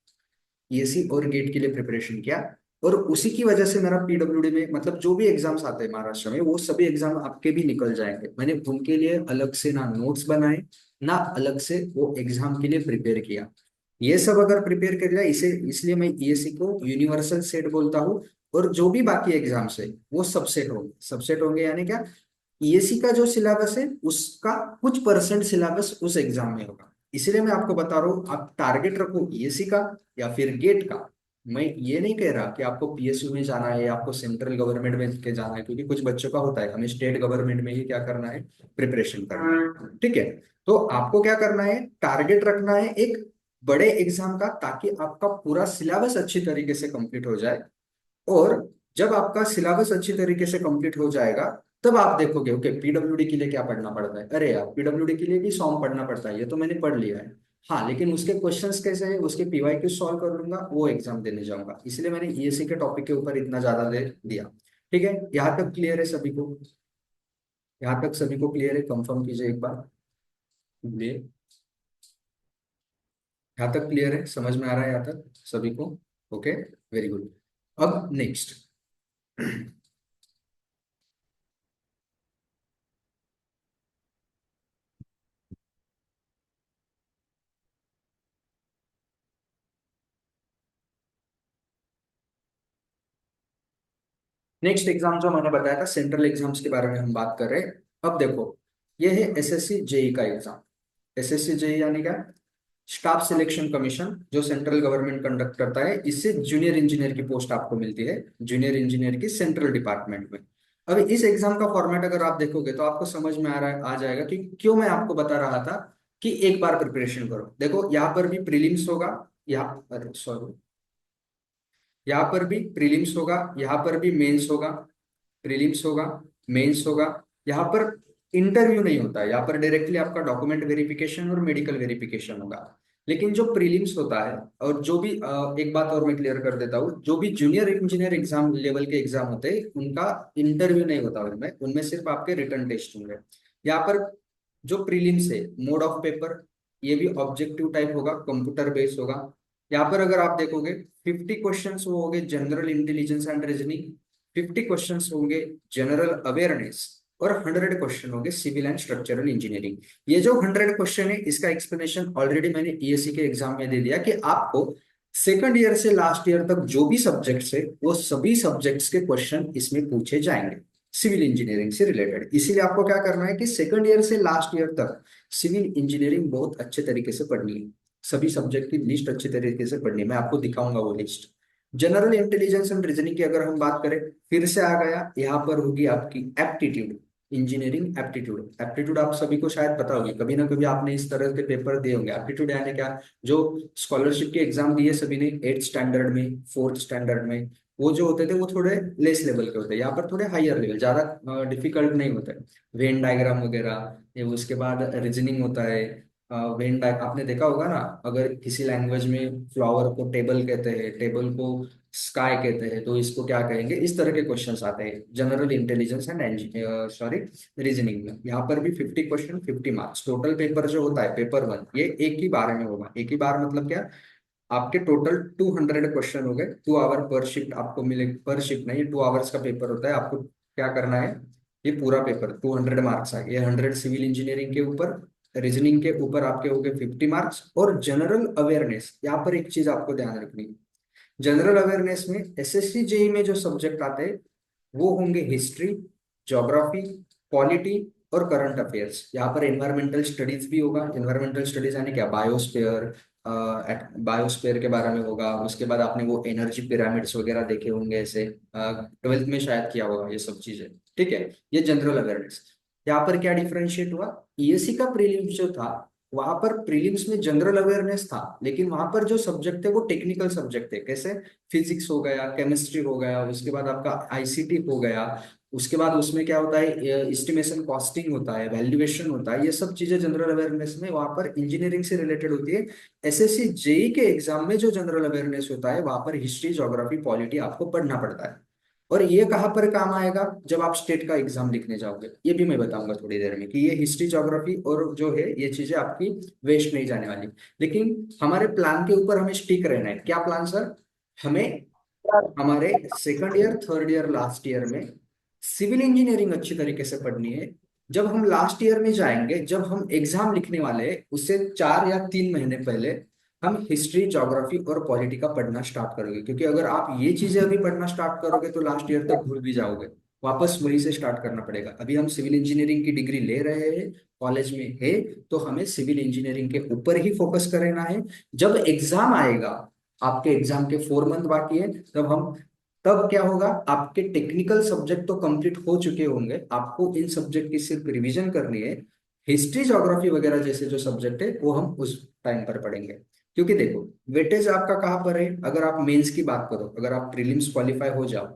ईएससी और गेट के लिए प्रिपरेशन किया, और उसी की वजह से मेरा पीडब्ल्यूडी में, मतलब जो भी एग्जाम्स आते हैं महाराष्ट्र में, वो सभी एग्जाम आपके भी निकल जाएंगे। मैंने उनके लिए अलग से ना नोट्स बनाए, ना अलग से वो एग्जाम के लिए प्रिपेयर किया। ये सब अगर प्रिपेयर कर लिया, इसे इसलिए मैं ईएससी को यूनिवर्सल सेट बोलता हूँ। और जो भी बाकी एग्जाम्स है वो सबसेट होंगे, सबसेट होंगे यानी क्या, ईएससी का जो सिलेबस है उसका कुछ परसेंट सिलेबस उस एग्जाम में होगा। इसलिए मैं आपको बता रहा हूँ, आप टारगेट रखो ईएससी का या फिर गेट का। मैं ये नहीं कह रहा कि आपको पीएसयू में जाना है या आपको सेंट्रल गवर्नमेंट में के जाना है, क्योंकि कुछ बच्चों का होता है हमें स्टेट गवर्नमेंट में ही क्या करना है, प्रिपरेशन करना है, ठीक है। तो आपको क्या करना है, टारगेट रखना है एक बड़े एग्जाम का, ताकि आपका पूरा सिलेबस अच्छी तरीके से कंप्लीट हो जाए। और जब आपका सिलेबस अच्छी तरीके से कंप्लीट हो जाएगा, तब आप देखोगे ओके पीडब्ल्यूडी के लिए क्या पढ़ना पड़ता है, अरे यार पीडब्ल्यूडी के लिए भी सॉन्ग पढ़ना पड़ता है, ये तो मैंने पढ़ लिया है। हाँ लेकिन उसके क्वेश्चंस कैसे है, उसके पीवाई क्यू सॉल्व कर लूंगा, वो एग्जाम देने जाऊंगा, इसलिए मैंने ईएससी के टॉपिक के ऊपर इतना ज्यादा दे दिया। ठीक है, यहाँ तक क्लियर है सभी को? यहाँ तक सभी को क्लियर है? कंफर्म कीजिए एक बार ये। यहाँ तक क्लियर है, समझ में आ रहा है यहाँ तक सभी को? Okay, very good. अब नेक्स्ट नेक्स्ट एग्जाम जो मैंने बताया था सेंट्रल एग्जाम्स के बारे में हम बात कर रहे हैं। अब देखो, ये है एसएससी जेई का एग्जाम। एसएससी जेई यानी क्या? स्टाफ सिलेक्शन कमीशन, जो सेंट्रल गवर्नमेंट कंडक्ट करता है। इससे जूनियर इंजीनियर की पोस्ट आपको मिलती है, जूनियर इंजीनियर की सेंट्रल डिपार्टमेंट में। अब इस एग्जाम का फॉर्मेट अगर आप देखोगे तो आपको समझ में आ जाएगा कि क्यों मैं आपको बता रहा था कि एक बार प्रिपरेशन करो। देखो यहाँ पर भी प्रीलिम्स होगा, यहाँ अरे सॉरी, यहाँ पर भी प्रीलिम्स होगा, यहाँ पर भी मेंस होगा। प्रीलिम्स होगा, मेंस होगा। यहाँ पर इंटरव्यू नहीं होता है, यहाँ पर डायरेक्टली आपका डॉक्यूमेंट वेरिफिकेशन और मेडिकल वेरिफिकेशन होगा। लेकिन जो प्रीलिम्स होता है, और जो भी एक बात और मैं क्लियर कर देता हूँ, जो भी जूनियर इंजीनियर एग्जाम लेवल के एग्जाम होते हैं उनका इंटरव्यू नहीं होता उनमें, उनमें सिर्फ आपके रिटर्न टेस्ट होंगे। यहाँ पर जो प्रीलिम्स है, मोड ऑफ पेपर, ये भी ऑब्जेक्टिव टाइप होगा, कंप्यूटर बेस्ड होगा। यहाँ पर अगर आप देखोगे 50 क्वेश्चंस वो हो गए general intelligence and reasoning, 50 questions होंगे जनरल अवेयरनेस, और 100 क्वेश्चन होंगे सिविल एंड स्ट्रक्चरल इंजीनियरिंग। ये जो 100 क्वेश्चन है इसका एक्सप्लेनेशन ऑलरेडी मैंने ईएससी के एग्जाम में दे दिया कि आपको सेकंड ईयर से लास्ट ईयर तक जो भी सब्जेक्ट्स है वो सभी सब्जेक्ट्स के क्वेश्चन इसमें पूछे जाएंगे सिविल इंजीनियरिंग से रिलेटेड। इसीलिए आपको क्या करना है कि सेकंड ईयर से लास्ट ईयर तक सिविल इंजीनियरिंग बहुत अच्छे तरीके से पढ़नी है, सभी सब्जेक्ट की लिस्ट अच्छे तरीके से पढ़नी है। मैं आपको दिखाऊंगा वो list. General intelligence and reasoning की अगर हम बात करें, फिर से आ गया, यहाँ पर होगी आपकी एप्टीट्यूड, इंजीनियरिंग एप्टीट्यूड। एप्टीट्यूड आप सभी को शायद पता होगी, कभी ना कभी आपने इस तरह के पेपर दिए होंगे। एप्टीट्यूड यानी क्या? जो स्कॉलरशिप के एग्जाम दिए सभी ने 8th स्टैंडर्ड में, 4th स्टैंडर्ड में, वो जो होते थे वो थोड़े लेस लेवल के होते हैं, यहाँ पर थोड़े हायर लेवल, ज्यादा डिफिकल्ट नहीं होते। वेन डायग्राम वगैरह, ये उसके बाद रीजनिंग होता है। वेन डाय आपने देखा होगा ना, अगर किसी लैंग्वेज में फ्लावर को टेबल कहते हैं, टेबल को स्काई कहते हैं, तो इसको क्या कहेंगे, इस तरह के क्वेश्चंस आते हैं general intelligence and sorry reasoning में। यहाँ पर भी 50 क्वेश्चन 50 मार्क्स टोटल। पेपर जो होता है पेपर वन, ये एक ही बार में होगा। एक ही बार मतलब क्या? आपके टोटल 200 क्वेश्चन हो गए, 2 आवर पर शिफ्ट आपको मिले, पर शिफ्ट नहीं, 2 आवर्स का पेपर होता है। आपको क्या करना है, ये पूरा पेपर 200 मार्क्स आ गए, 100 सिविल इंजीनियरिंग के ऊपर, रीजनिंग के ऊपर आपके हो गए 50 मार्क्स, और जनरल अवेयरनेस। यहाँ पर एक चीज आपको ध्यान रखनी है, जनरल अवेयरनेस में एसएससी जेई में जो सब्जेक्ट आते हैं वो होंगे हिस्ट्री, ज्योग्राफी, पॉलिटी और करंट अफेयर्स। यहाँ पर एनवायरमेंटल स्टडीज भी होगा। एनवायरमेंटल स्टडीज यानी क्या? बायोस्फीयर, बायोस्फीयर के बारे में होगा। उसके बाद आपने वो एनर्जी पिरामिड्स वगैरह देखे होंगे, ऐसे 12th में शायद किया होगा ये सब चीजें। ठीक है, ये जनरल अवेयरनेस। यहाँ पर क्या डिफरेंशिएट हुआ, ईएससी का प्रीलिम्स जो था वहां पर प्रीलिम्स में जनरल अवेयरनेस था, लेकिन वहां पर जो सब्जेक्ट थे वो टेक्निकल सब्जेक्ट थे। कैसे? फिजिक्स हो गया, केमिस्ट्री हो गया, उसके बाद आपका आईसीटी हो गया, उसके बाद उसमें क्या होता है, एस्टिमेशन कॉस्टिंग होता है, वैल्यूएशन होता है, ये सब चीजें जनरल अवेयरनेस में वहां पर इंजीनियरिंग से रिलेटेड होती है। एसएससी जेई के एग्जाम में जो जनरल अवेयरनेस होता है वहां पर हिस्ट्री, ज्योग्राफी, पॉलिटी आपको पढ़ना पड़ता है। और ये कहाँ पर काम आएगा, जब आप स्टेट का एग्जाम लिखने जाओगे, ये भी मैं बताऊंगा थोड़ी देर में कि ये हिस्ट्री, ज्योग्राफी और जो है ये चीजें आपकी वेस्ट नहीं जाने वाली। लेकिन हमारे प्लान के ऊपर हमें स्टिक रहना है। क्या प्लान सर? हमें हमारे second year, third year, last year में सिविल इंजीनियरिंग अच्छी तरीके से पढ़नी है। जब हम लास्ट ईयर में जाएंगे, जब हम एग्जाम लिखने वाले हैं, उससे 4 या 3 महीने पहले हम हिस्ट्री, ज्योग्राफी और पॉलिटी का पढ़ना स्टार्ट करोगे। क्योंकि अगर आप ये चीजें अभी पढ़ना स्टार्ट करोगे तो लास्ट ईयर तक भूल भी जाओगे, वापस वहीं से स्टार्ट करना पड़ेगा। अभी हम सिविल इंजीनियरिंग की डिग्री ले रहे हैं, कॉलेज में है, तो हमें सिविल इंजीनियरिंग के ऊपर ही फोकस करना है। जब एग्जाम आएगा, आपके एग्जाम के 4 मंथ बाकी है, तब क्या होगा, आपके टेक्निकल सब्जेक्ट तो कंप्लीट हो चुके होंगे, आपको इन सब्जेक्ट की सिर्फ रिवीजन करनी है। हिस्ट्री, ज्योग्राफी वगैरह जैसे जो सब्जेक्ट है वो हम उस टाइम पर पढ़ेंगे। क्योंकि देखो, वेटेज आपका कहाँ पर है, अगर आप मेंस की बात करो, अगर आप प्रीलिम्स क्वालिफाई हो जाओ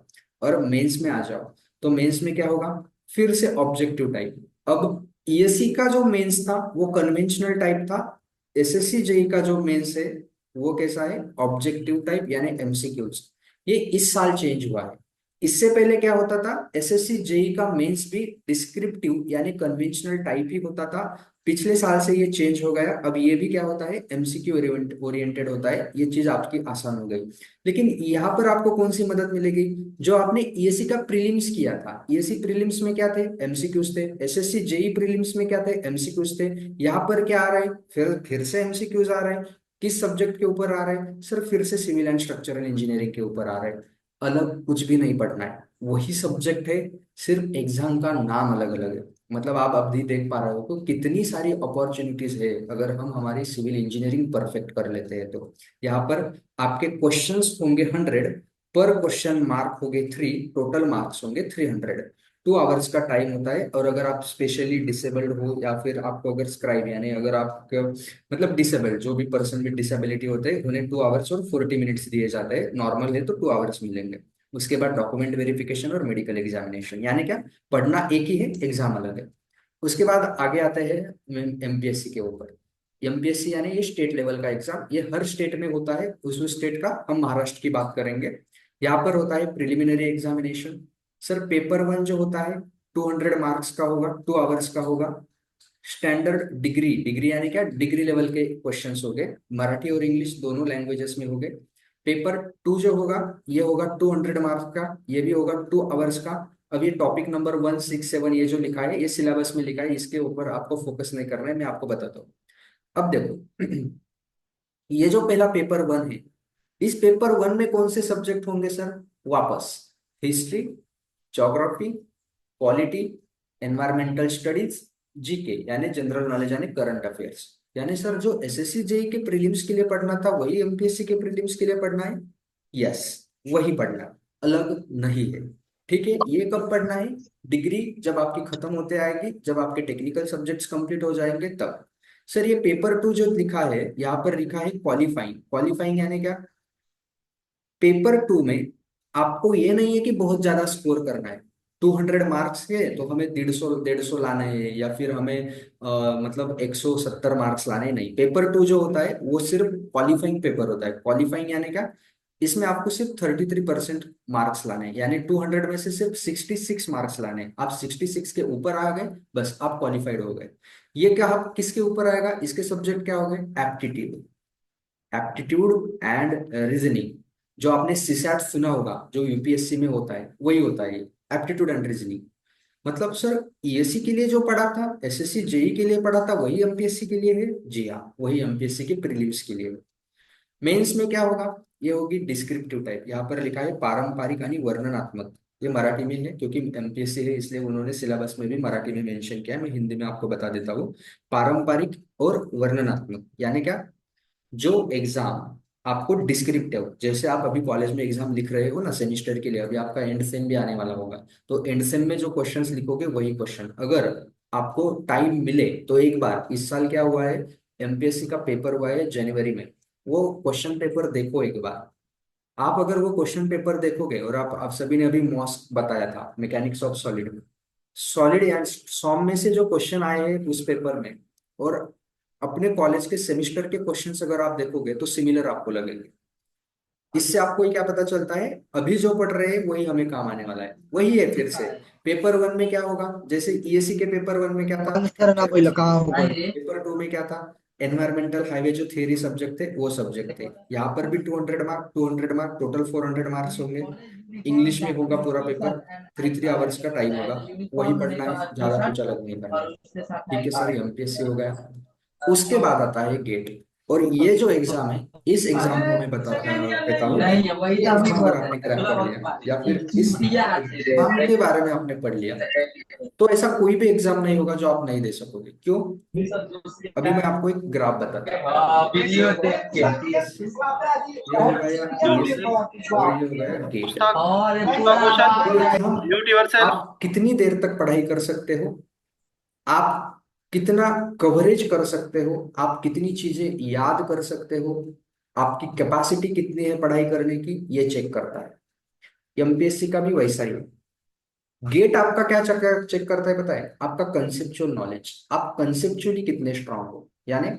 और मेंस में आ जाओ, तो मेंस में क्या होगा, फिर से ऑब्जेक्टिव टाइप। अब ईएससी का जो मेंस था वो कन्वेंशनल टाइप था, एसएससी जेई का जो मेंस है वो कैसा है, ऑब्जेक्टिव टाइप यानी एमसीक्यूज। ये इस साल चेंज हुआ है। इससे पहले क्या होता था, एसएससी जेई का मेंस भी डिस्क्रिप्टिव यानी कन्वेंशनल टाइप ही होता था। पिछले साल से ये चेंज हो गया, अब ये भी क्या होता है, एमसीक्यू ओरिएंटेड होता है। ये चीज आपकी आसान हो गई। लेकिन यहाँ पर आपको कौन सी मदद मिलेगी, जो आपने ईएससी का प्रीलिम्स किया था, ईएससी प्रीलिम्स में क्या थे, एमसीक्यूज थे। एसएससी जेई प्रीलिम्स में क्या थे, एमसीक्यूज थे। यहाँ पर क्या आ रहा है, फिर से एमसीक्यूज आ रहा है। किस सब्जेक्ट के ऊपर आ रहा है सर, फिर से सिविल एंड स्ट्रक्चरल इंजीनियरिंग के ऊपर आ रहा है। अलग कुछ भी नहीं पढ़ना है, वही सब्जेक्ट है, सिर्फ एग्जाम का नाम अलग अलग है। मतलब आप अभी देख पा रहे हो तो कितनी सारी अपॉर्चुनिटीज है अगर हम हमारी सिविल इंजीनियरिंग परफेक्ट कर लेते हैं तो। यहाँ पर आपके क्वेश्चंस होंगे 100, पर क्वेश्चन मार्क होंगे 3, टोटल मार्क्स होंगे 300। 2 आवर्स का टाइम होता है। और अगर आप स्पेशली डिसेबल्ड हो या फिर आपको अगर स्क्राइब यानी अगर आप मतलब डिसेबल्ड, जो भी पर्सन विद डिसेबिलिटी होते हैं उन्हें 2 आवर्स और 40 मिनट्स दिए जाते हैं। नॉर्मल है तो 2 आवर्स मिलेंगे। उसके बाद डॉक्यूमेंट वेरिफिकेशन और मेडिकल एग्जामिनेशन, यानी क्या, पढ़ना एक ही है, एग्जाम अलग है। उसके बाद आगे आते हैं एमपीएससी के ऊपर। एमपीएससी यानी ये स्टेट लेवल का एग्जाम, ये हर स्टेट में होता है। उस स्टेट का हम महाराष्ट्र की बात करेंगे। यहाँ पर होता है प्रिलिमिनरी एग्जामिनेशन। सर पेपर 1 जो होता है 200 मार्क्स का होगा, 2 आवर्स का होगा। स्टैंडर्ड डिग्री, डिग्री यानी क्या, डिग्री लेवल के क्वेश्चंस हो गए, मराठी और इंग्लिश दोनों लैंग्वेजेस में हो गए। पेपर 2 जो होगा ये होगा 200 मार्क्स का, ये भी होगा 2 आवर्स का। अब ये टॉपिक नंबर 167 ये जो लिखा है ये सिलेबस में लिखा है, इसके ऊपर आपको फोकस नहीं करना है, मैं आपको बताता हूँ। अब देखो ये जो पहला पेपर 1 है, इस पेपर 1 में कौन से सब्जेक्ट होंगे सर, वापस history, geography, polity, environmental studies, GK यानी जनरल नॉलेज यानी करंट अफेयर्स। यानी सर जो एसएससी जेई के प्रीलिम्स के लिए पढ़ना था वही एमपीएससी के प्रीलिम्स के लिए पढ़ना है। यस, वही पढ़ना है, अलग नहीं है। ठीक है, ये कब पढ़ना है, डिग्री जब आपकी खत्म होते आएगी, जब आपके टेक्निकल सब्जेक्ट्स कंप्लीट हो जाएंगे तब। सर ये पेपर 2 जो लिखा है यहाँ पर लिखा है क्वालिफाइंग, क्वालिफाइंग यानी क्या, पेपर 2 में आपको ये नहीं है कि बहुत ज्यादा स्कोर करना है। 200 मार्क्स है तो हमें 150 लाने हैं, या फिर हमें मतलब 170 मार्क्स लाने हैं। नहीं, पेपर 2 जो होता है वो सिर्फ क्वालिफाइंग पेपर होता है। क्वालिफाइंग यानी क्या, इसमें आपको सिर्फ 33% मार्क्स लाने हैं, यानी 200 में से सिर्फ 66 मार्क्स लाने हैं। आप 66 के ऊपर आ गए, बस आप क्वालिफाइड हो गए। ये क्या, आप किसके ऊपर आएगा, इसके सब्जेक्ट क्या हो गए, एप्टीट्यूड, एप्टीट्यूड एंड रीजनिंग। जो आपने सीसैट सुना होगा जो यूपीएससी में होता है वही होता है ये, एप्टीट्यूड एंड रीजनिंग। मतलब सर ईएससी के लिए जो पढ़ा था, एसएससी जेई के लिए पढ़ा था, वही एमपीएससी के लिए है। जी हाँ, वही एमपीएससी के प्रीलिम्स के लिए है। मेंस में क्या होगा, ये होगी डिस्क्रिप्टिव टाइप। यहाँ पर लिखा है पारंपरिक यानी वर्णनात्मक। ये मराठी में है क्योंकि एमपीएससी है इसलिए उन्होंने सिलेबस में भी मराठी में मेंशन किया है, मैं हिंदी में आपको बता देता हूँ। पारंपरिक और वर्णनात्मक यानी क्या, जो एग्जाम आपको डिस्क्रिप्टिव, जैसे आप अभी कॉलेज में एग्जाम लिख रहे हो ना सेमिस्टर के लिए, अभी आपका एंड सेम भी आने वाला होगा, तो एंड सेम में जो क्वेश्चंस लिखोगे वही क्वेश्चन। अगर आपको टाइम मिले तो एक बार, इस साल क्या हुआ है, एमपीएससी का पेपर हुआ है जनवरी में, वो क्वेश्चन पेपर देखो एक बार। आप अगर वो क्वेश्चन पेपर देखोगे, और आप सभी ने अभी मॉस बताया था मैकेनिक्स ऑफ सॉलिड, सॉलिड या सॉम में से जो क्वेश्चन आए हैं उस पेपर में, और अपने कॉलेज के सेमिस्टर के क्वेश्चंस अगर आप देखोगे तो सिमिलर आपको लगेंगे। इससे आपको क्या पता चलता है, अभी जो पढ़ रहे हैं वही हमें काम आने वाला है, वही है फिर से। पेपर 1 में क्या होगा, जैसे ईएससी के पेपर 1 में क्या था, करना पहिलं काम कर पेपर 2 में क्या था, एनवायरमेंटल हाईवे जो थियरी सब्जेक्ट थे वो सब्जेक्ट थे। यहाँ पर भी 200 मार्क, 200 मार्क, टोटल 400 मार्क्स होंगे। इंग्लिश में होगा पूरा पेपर, 3 3 आवर्स का टाइम होगा, वही पढ़ना है, ज्यादा कुछ अलग नहीं करना है। ठीक है सर, एमपीएससी हो गया। उसके बाद आता है गेट। और ये जो एग्जाम है, इस एग्जाम को मैं कहता हूँ, ये एग्जाम अगर आपने क्रैक कर लिया या फिर इस एग्जाम के बारे में आपने पढ़ लिया, तो ऐसा कोई भी एग्जाम नहीं होगा जो आप नहीं दे सकोगे। क्यों, अभी मैं आपको एक ग्राफ बताता हूँ। यूपीएससी, ये हो गया ईएससी, और ये हो गया गेट। Ustad, उसका क्वेश्चन ये एग्जाम म्यूट योरसेल्फ। आप कितनी देर तक पढ़ाई कर सकते हो, आप कितना कवरेज कर सकते हो, आप कितनी चीजें याद कर सकते हो, आपकी कैपेसिटी कितनी है पढ़ाई करने की, ये चेक करता है। एमपीएससी का भी वैसा ही है। गेट आपका क्या चेक चेक करता है पता है? आपका कंसेप्चुअल नॉलेज, आप कंसेप्चुअली कितने स्ट्रांग हो। यानी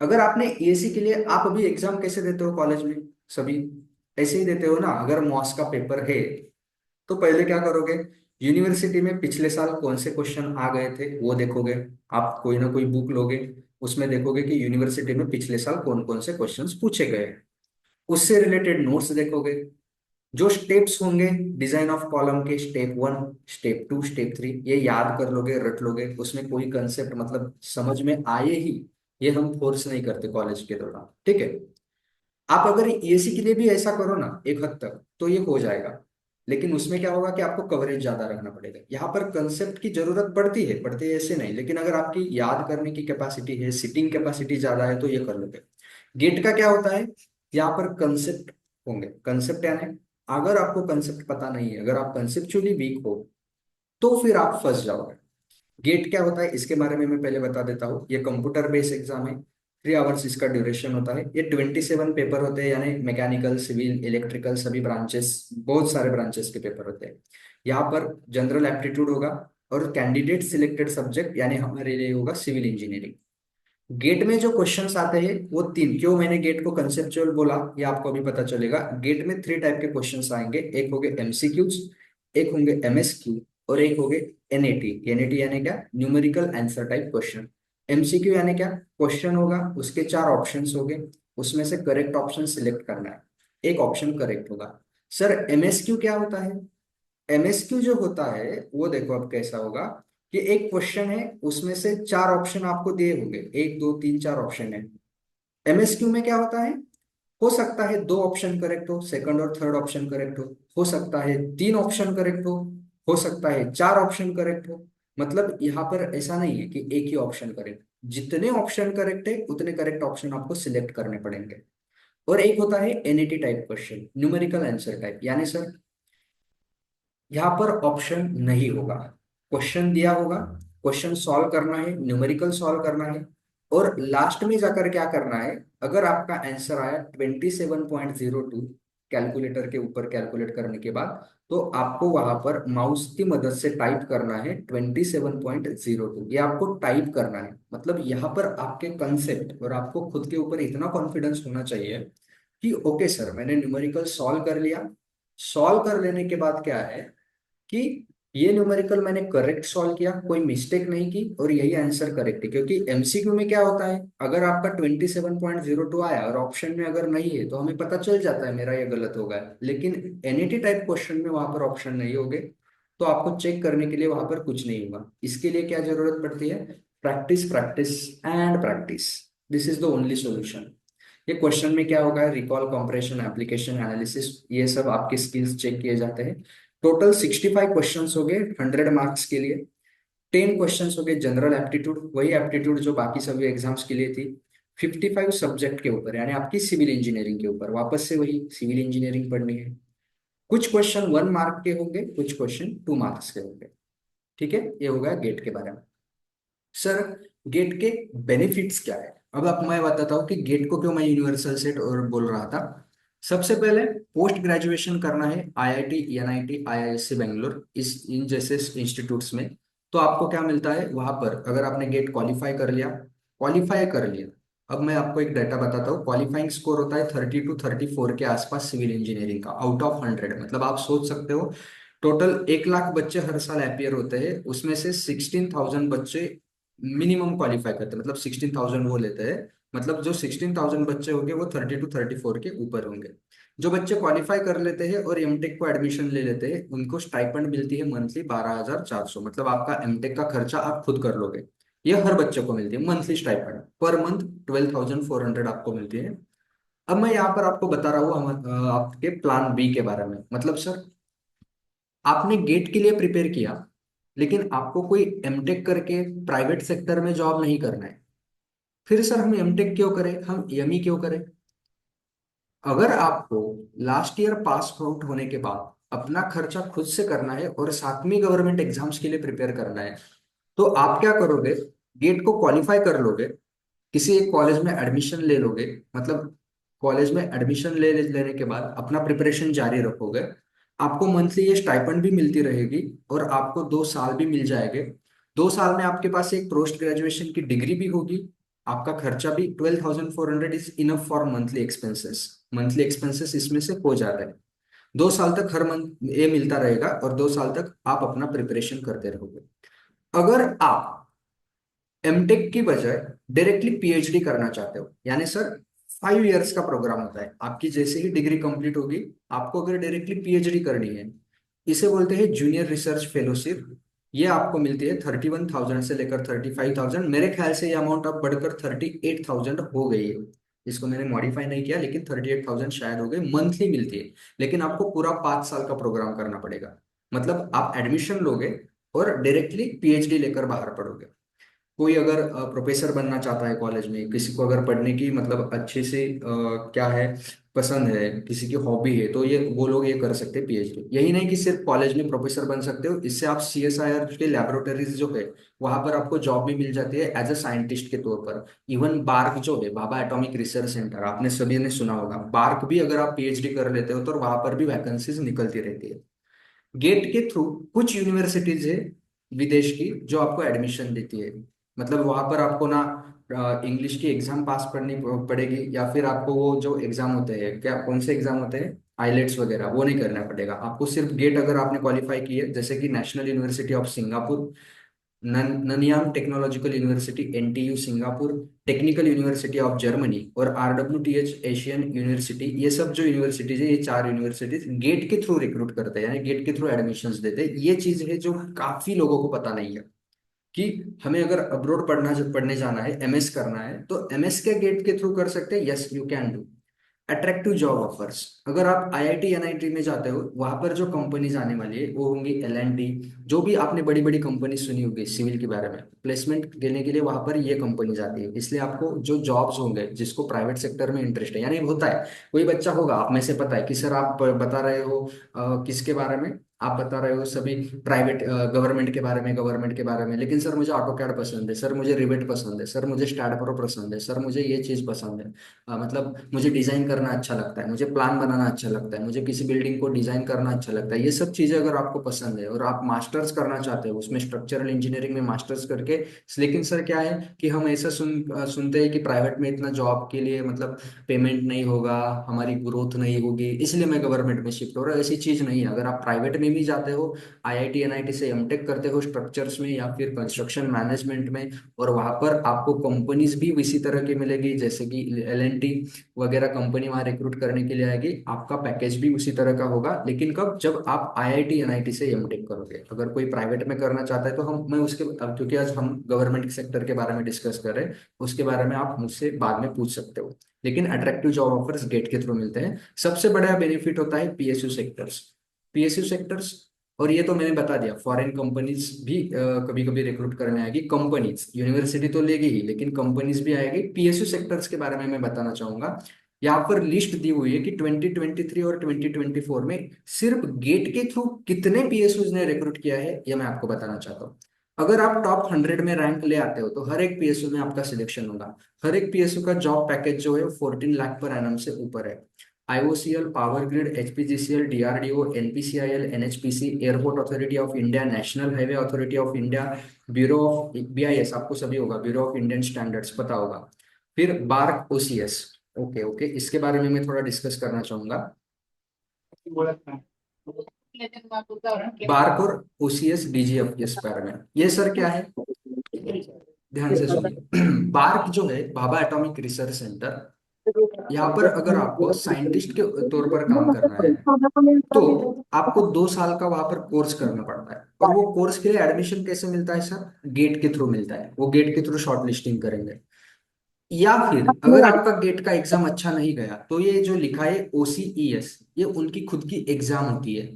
अगर आपने एएससी के लिए, आप अभी एग्जाम कैसे देते हो कॉलेज में, सभी ऐसे ही देते हो ना। अगर मॉस का पेपर है तो पहले क्या करोगे, यूनिवर्सिटी में पिछले साल कौन से क्वेश्चन आ गए थे वो देखोगे। आप कोई ना कोई बुक लोगे, उसमें देखोगे कि यूनिवर्सिटी में पिछले साल कौन कौन से क्वेश्चंस पूछे गए हैं, उससे रिलेटेड नोट्स देखोगे। जो स्टेप्स होंगे डिजाइन ऑफ कॉलम के, स्टेप 1, स्टेप 2, स्टेप 3, ये याद कर लोगे, रट लोगे। उसमें कोई कंसेप्ट मतलब समझ में आए ही, ये हम फोर्स नहीं करते कॉलेज के दौरान, ठीक है। आप अगर एसी के लिए भी ऐसा करो ना एक हद तक तो ये हो जाएगा। लेकिन उसमें क्या होगा कि आपको कवरेज ज्यादा रखना पड़ेगा। यहाँ पर कंसेप्ट की जरूरत पड़ती है ऐसे नहीं, लेकिन अगर आपकी याद करने की कैपेसिटी है, सिटिंग कैपेसिटी ज्यादा है, तो ये कर लोगे। गेट का क्या होता है, यहाँ पर कंसेप्ट होंगे। कंसेप्ट यानी अगर आपको कंसेप्ट पता नहीं है, अगर आप कंसेप्चुअली वीक हो, तो फिर आप फंस जाओगे। गेट क्या होता है इसके बारे में मैं पहले बता देता हूँ। ये कंप्यूटर बेस्ड एग्जाम है, 3 आवर्स इसका ड्यूरेशन होता है। ये 27 पेपर होते हैं, यानी मैकेनिकल, सिविल, इलेक्ट्रिकल, सभी ब्रांचेस, बहुत सारे ब्रांचेस के पेपर होते हैं। यहाँ पर जनरल एप्टीट्यूड होगा, और कैंडिडेट सिलेक्टेड सब्जेक्ट यानी हमारे लिए होगा सिविल इंजीनियरिंग। गेट में जो क्वेश्चंस आते हैं वो तीन, क्यों मैंने गेट को कंसेप्चुअल बोला ये आपको अभी पता चलेगा। गेट में 3 टाइप के क्वेश्चंस आएंगे, एक होंगे एमसीक्यूज, एक होंगे एमएसक्यू, और एक होंगे एनएटी। एनएटी यानी क्या, numerical answer type question. MCQ यानी क्या, क्वेश्चन होगा, उसके 4 ऑप्शंस होंगे, उसमें से करेक्ट ऑप्शन सिलेक्ट करना है, एक ऑप्शन करेक्ट होगा। सर एमएसक्यू क्या होता है? एमएसक्यू जो होता है वो देखो अब कैसा होगा, कि एक क्वेश्चन है, उसमें से 4 ऑप्शन आपको दिए होंगे, 1 2 3 4 ऑप्शन है। एमएसक्यू में क्या होता है, हो सकता है 2 ऑप्शन करेक्ट हो, सेकंड और थर्ड ऑप्शन करेक्ट हो सकता है 3 ऑप्शन करेक्ट हो सकता है 4 ऑप्शन करेक्ट हो। मतलब यहाँ पर ऐसा नहीं है कि एक ही ऑप्शन करेक्ट, जितने ऑप्शन करेक्ट है उतने करेक्ट ऑप्शन आपको सिलेक्ट करने पड़ेंगे। और एक होता है NET type question, numerical answer type, यानी सर यहाँ पर ऑप्शन नहीं होगा, क्वेश्चन दिया होगा, क्वेश्चन सॉल्व करना है, न्यूमेरिकल सॉल्व करना है, और लास्ट में जाकर क्या करना है, अगर आपका आंसर आया 27.02 कैलकुलेटर के ऊपर कैलकुलेट करने के बाद, तो आपको वहां पर माउस की मदद से टाइप करना है 27.02, ये आपको टाइप करना है। मतलब यहाँ पर आपके कंसेप्ट और आपको खुद के ऊपर इतना कॉन्फिडेंस होना चाहिए कि ओके सर मैंने न्यूमेरिकल सॉल्व कर लिया। सॉल्व कर लेने के बाद क्या है कि ये न्यूमेरिकल मैंने करेक्ट सॉल्व किया, कोई मिस्टेक नहीं की, और यही आंसर करेक्ट है। क्योंकि एमसीक्यू में क्या होता है, अगर आपका 27.02 आया और ऑप्शन में अगर नहीं है तो हमें पता चल जाता है मेरा ये गलत हो गया। लेकिन एनईटी टाइप क्वेश्चन में वहां पर ऑप्शन नहीं होगे, तो आपको चेक करने के लिए वहां पर कुछ नहीं होगा। इसके लिए क्या जरूरत पड़ती है, practice, practice and practice. This is the only solution. ये क्वेश्चन में क्या होगा, रिकॉल, कंप्रेशन, एप्लीकेशन, एनालिसिस, ये सब आपके स्किल्स चेक किए जाते हैं। टोटल 65 क्वेश्चंस हो गए 100 मार्क्स के लिए। 10 क्वेश्चंस हो गए जनरल एप्टीट्यूड, वही एप्टीट्यूड जो बाकी सभी एग्जाम्स के लिए थी। 55 सब्जेक्ट के ऊपर, यानी आपकी सिविल इंजीनियरिंग के ऊपर, वापस से वही सिविल इंजीनियरिंग पढ़नी है। कुछ क्वेश्चन 1 मार्क के होंगे, कुछ क्वेश्चन 2 मार्क्स के होंगे। ठीक है, ये होगा गेट के बारे में। सर गेट के बेनिफिट्स क्या है, अब आप मैं बताता हूँ कि गेट को क्यों मैं यूनिवर्सल सेट और बोल रहा था। सबसे पहले पोस्ट ग्रेजुएशन करना है आईआईटी, एनआईटी, आईआईएससी बेंगलोर, इस इन जैसे इंस्टीट्यूट्स में, तो आपको क्या मिलता है वहां पर, अगर आपने गेट क्वालिफाई कर लिया। अब मैं आपको एक डाटा बताता हूँ, क्वालिफाइंग स्कोर होता है 30 to 34 के आसपास सिविल इंजीनियरिंग का, आउट ऑफ 100। मतलब आप सोच सकते हो, टोटल 1 लाख बच्चे हर साल अपियर होते हैं, उसमें से 16,000 बच्चे मिनिमम क्वालिफाई करते हैं, मतलब 16,000 वो लेते हैं। मतलब जो 16,000 बच्चे होंगे वो 30 to 34 के ऊपर होंगे। जो बच्चे क्वालिफाई कर लेते हैं और एमटेक को एडमिशन ले लेते हैं, उनको स्टाइपेंड मिलती है मंथली 12,400। मतलब आपका एमटेक का खर्चा आप खुद कर लोगे। ये हर बच्चे को मिलती है मंथली स्टाइपेंड, पर मंथ 12,400 आपको मिलती है। अब मैं यहाँ पर आपको बता रहा हूँ आपके प्लान बी के बारे में। मतलब सर आपने गेट के लिए प्रिपेयर किया, लेकिन आपको कोई एमटेक करके प्राइवेट सेक्टर में जॉब नहीं करना है। फिर सर हम एमटेक क्यों करें, हम एमई क्यों करें? अगर आपको लास्ट ईयर पास आउट होने के बाद अपना खर्चा खुद से करना है और 7वीं गवर्नमेंट एग्जाम्स के लिए प्रिपेयर करना है, तो आप क्या करोगे, गेट को क्वालिफाई कर लोगे, किसी एक कॉलेज में एडमिशन ले लोगे। मतलब कॉलेज में एडमिशन लेने के बाद अपना प्रिपरेशन जारी रखोगे। आपको मंथली ये स्टाइपेंड भी मिलती रहेगी और आपको 2 साल भी मिल जाएंगे। 2 साल में आपके पास एक पोस्ट ग्रेजुएशन की डिग्री भी होगी। आपका खर्चा भी 12,400 is enough for monthly expenses. Monthly expenses इसमें से हो जाता है। 2 साल तक हर मंथ ये मिलता रहेगा और 2 साल तक आप अपना प्रिपरेशन करते रहोगे। अगर आप एमटेक की बजाय डायरेक्टली पीएचडी करना चाहते हो, यानी सर 5 इयर्स का प्रोग्राम होता है, आपकी जैसे ही डिग्री कंप्लीट होगी आपको अगर डायरेक्टली पीएचडी करनी है, इसे बोलते हैं जूनियर रिसर्च फेलोशिप। ये आपको मिलती है 31,000 से लेकर 35,000। मेरे ख्याल से ये अमाउंट अब बढ़कर 38,000 हो गई है। इसको मैंने मॉडिफाई नहीं किया, लेकिन 38,000 शायद हो गई, मंथली मिलती है। लेकिन आपको पूरा 5 साल का प्रोग्राम करना पड़ेगा। मतलब आप एडमिशन लोगे और डायरेक्टली पीएचडी लेकर बाहर पढ़ोगे। कोई अगर प्रोफेसर बनना चाहता है कॉलेज में, किसी को अगर पढ़ने की मतलब अच्छे से क्या है पसंद है, किसी की हॉबी है, तो ये वो लोग ये कर सकते हैं पीएचडी। यही नहीं कि सिर्फ कॉलेज में प्रोफेसर बन सकते हो, इससे आप सीएसआईआर के लैबोरेटरीज जो है वहां पर आपको जॉब भी मिल जाती है एज अ साइंटिस्ट के तौर पर। इवन बार्क जो है, बाबा एटॉमिक रिसर्च सेंटर, आपने सभी ने सुना होगा, बार्क भी अगर आप पीएचडी कर लेते हो तो वहां पर भी वैकेंसीज निकलती रहती है। गेट के थ्रू कुछ यूनिवर्सिटीज है विदेश की जो आपको एडमिशन देती है। मतलब वहां पर आपको ना इंग्लिश की एग्जाम पास करनी पड़ेगी, या फिर आपको वो जो एग्जाम होते हैं, क्या कौन से एग्जाम होते हैं, आईलेट्स वगैरह, वो नहीं करना पड़ेगा आपको। सिर्फ गेट अगर आपने क्वालिफाई की है, जैसे कि national university of Singapore, Nanyang technological university NTU Singapore, technical university of Germany और आरडब्ल्यूटीएच एशियन यूनिवर्सिटी, ये सब जो यूनिवर्सिटीज है, ये 4 यूनिवर्सिटीज गेट के थ्रू रिक्रूट करते हैं, यानी गेट के थ्रू एडमिशन्स देते हैं। ये चीज है जो काफी लोगों को पता नहीं है कि हमें अगर अब्रोड पढ़ने जाना है, एमएस करना है, तो एमएस के गेट के थ्रू कर सकते हैं। Yes you can do. Attractive job offers, अगर आप आईआईटी एनआईटी में जाते हो, वहां पर जो कंपनीज आने वाली है वो होंगी एल एंड टी। जो भी आपने बड़ी बड़ी कंपनी सुनी होगी सिविल के बारे में, प्लेसमेंट देने के लिए वहां पर ये कंपनी जाती है। इसलिए आपको जो जॉब्स होंगे, जिसको प्राइवेट सेक्टर में इंटरेस्ट है, यानी होता है कोई बच्चा होगा आप में से, पता है कि सर आप बता रहे हो किसके बारे में, आप बता रहे हो सभी प्राइवेट गवर्नमेंट के बारे में, गवर्नमेंट के बारे में, लेकिन सर मुझे ऑटो कैड पसंद है, सर मुझे रिवेट पसंद है, सर मुझे स्टैड प्रो पसंद है, सर मुझे ये चीज पसंद है। मतलब मुझे डिजाइन करना अच्छा लगता है, मुझे प्लान बनाना अच्छा लगता है, मुझे किसी बिल्डिंग को डिजाइन करना अच्छा लगता है। ये सब चीजें अगर आपको पसंद है और आप मास्टर्स करना चाहते हो उसमें, स्ट्रक्चरल इंजीनियरिंग में मास्टर्स करके, लेकिन सर क्या है कि हम ऐसा सुनते हैं कि प्राइवेट में इतना जॉब के लिए मतलब पेमेंट नहीं होगा, हमारी ग्रोथ नहीं होगी, इसलिए मैं गवर्नमेंट में शिफ्ट हो रहा हूँ। ऐसी चीज नहीं है। अगर आप प्राइवेट में भी जाते हो, आईआईटी एनआईटी से एमटेक करते हो स्ट्रक्चर्स में या फिर कंस्ट्रक्शन मैनेजमेंट में, और वहां पर आपको कंपनीज भी इसी तरह की मिलेगी, जैसे कि एल वगैरह कंपनी वहां रिक्रूट करने के लिए आएगी, आपका पैकेज भी उसी तरह का होगा। लेकिन कब, जब आप आईआईटी एनआईटी से एमटेक करोगे। अगर कोई प्राइवेट में करना चाहता है तो हम मैं उसके अब क्योंकि आज हम गवर्नमेंट सेक्टर के बारे में डिस्कस कर रहे हैं, उसके बारे में आप मुझसे बाद में पूछ सकते हो। लेकिन अट्रैक्टिव जॉब ऑफर्स गेट के थ्रू मिलते हैं। सबसे बड़ा बेनिफिट होता है पीएसयू सेक्टर्स। पीएसयू सेक्टर्स, और ये तो मैंने बता दिया, फॉरेन कंपनीज भी कभी कभी रिक्रूट करने आएगी। कंपनीज, यूनिवर्सिटी तो लेगी ही, लेकिन कंपनीज भी आएगी। पीएसयू सेक्टर्स के बारे में मैं बताना चाहूंगा। यहाँ पर लिस्ट दी हुई है कि 2023 और 2024 में सिर्फ गेट के थ्रू कितने पीएसयूज ने रिक्रूट किया है, ये मैं आपको बताना चाहता हूँ। अगर आप टॉप 100 में रैंक ले आते हो तो हर एक पीएसयू में आपका सिलेक्शन होगा। हर एक पीएसयू का जॉब पैकेज जो है 14 लाख पर एनम से ऊपर है। IOCL, power grid, HPGCL, DRDO, NPCIL, NHPC, airport authority of India, national highway authority of India, bureau of BIS, आपको सभी होगा, ब्यूरो ऑफ इंडियन स्टैंडर्ड्स पता होगा। फिर बार्क ओसीएस। ओके ओके, इसके बारे में मैं थोड़ा डिस्कस करना चाहूंगा। बार्क और ओसीएस डीजीएफ इस बारे में, ये सर क्या है, ध्यान से सुनिए। बार्क जो है, बाबा एटॉमिक रिसर्च सेंटर, यहाँ पर अगर आपको साइंटिस्ट के तौर पर काम करना है तो आपको 2 साल का वहां पर कोर्स करना पड़ता है। और वो कोर्स के लिए एडमिशन कैसे मिलता है सर, गेट के थ्रू मिलता है। वो गेट के थ्रू शॉर्ट लिस्टिंग करेंगे। या फिर अगर आपका गेट का एग्जाम अच्छा नहीं गया तो ये जो लिखा है ओसीईएस, ये उनकी खुद की एग्जाम होती है।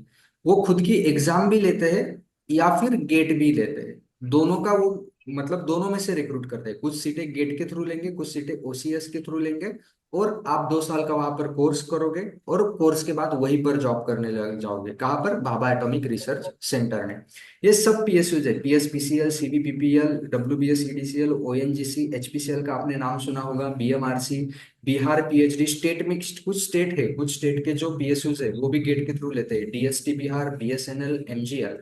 वो खुद की एग्जाम भी लेते हैं या फिर गेट भी लेते हैं, दोनों का वो मतलब दोनों में से रिक्रूट करते हैं, कुछ सीटें गेट के थ्रू लेंगे, कुछ सीटें ओसीएस के थ्रू लेंगे। और आप 2 साल का वहां पर कोर्स करोगे, और कोर्स के बाद वहीं पर जॉब करने लग जाओगे। कहाँ पर? भाभा एटॉमिक रिसर्च सेंटर में। ये सब पीएसयूज है, पीएसपीसीएल, सीबीपीपीएल, डब्ल्यूबीएस, ईडीसीएल, ओएनजीसी, एचपीसीएल का आपने नाम सुना होगा, बीएमआरसी, बिहार पीएचडी। स्टेट में कुछ स्टेट है, कुछ स्टेट के जो पीएसयूज है वो भी गेट के थ्रू लेते हैं, डीएसटी बिहार, बीएसएनएल, एमजीएल।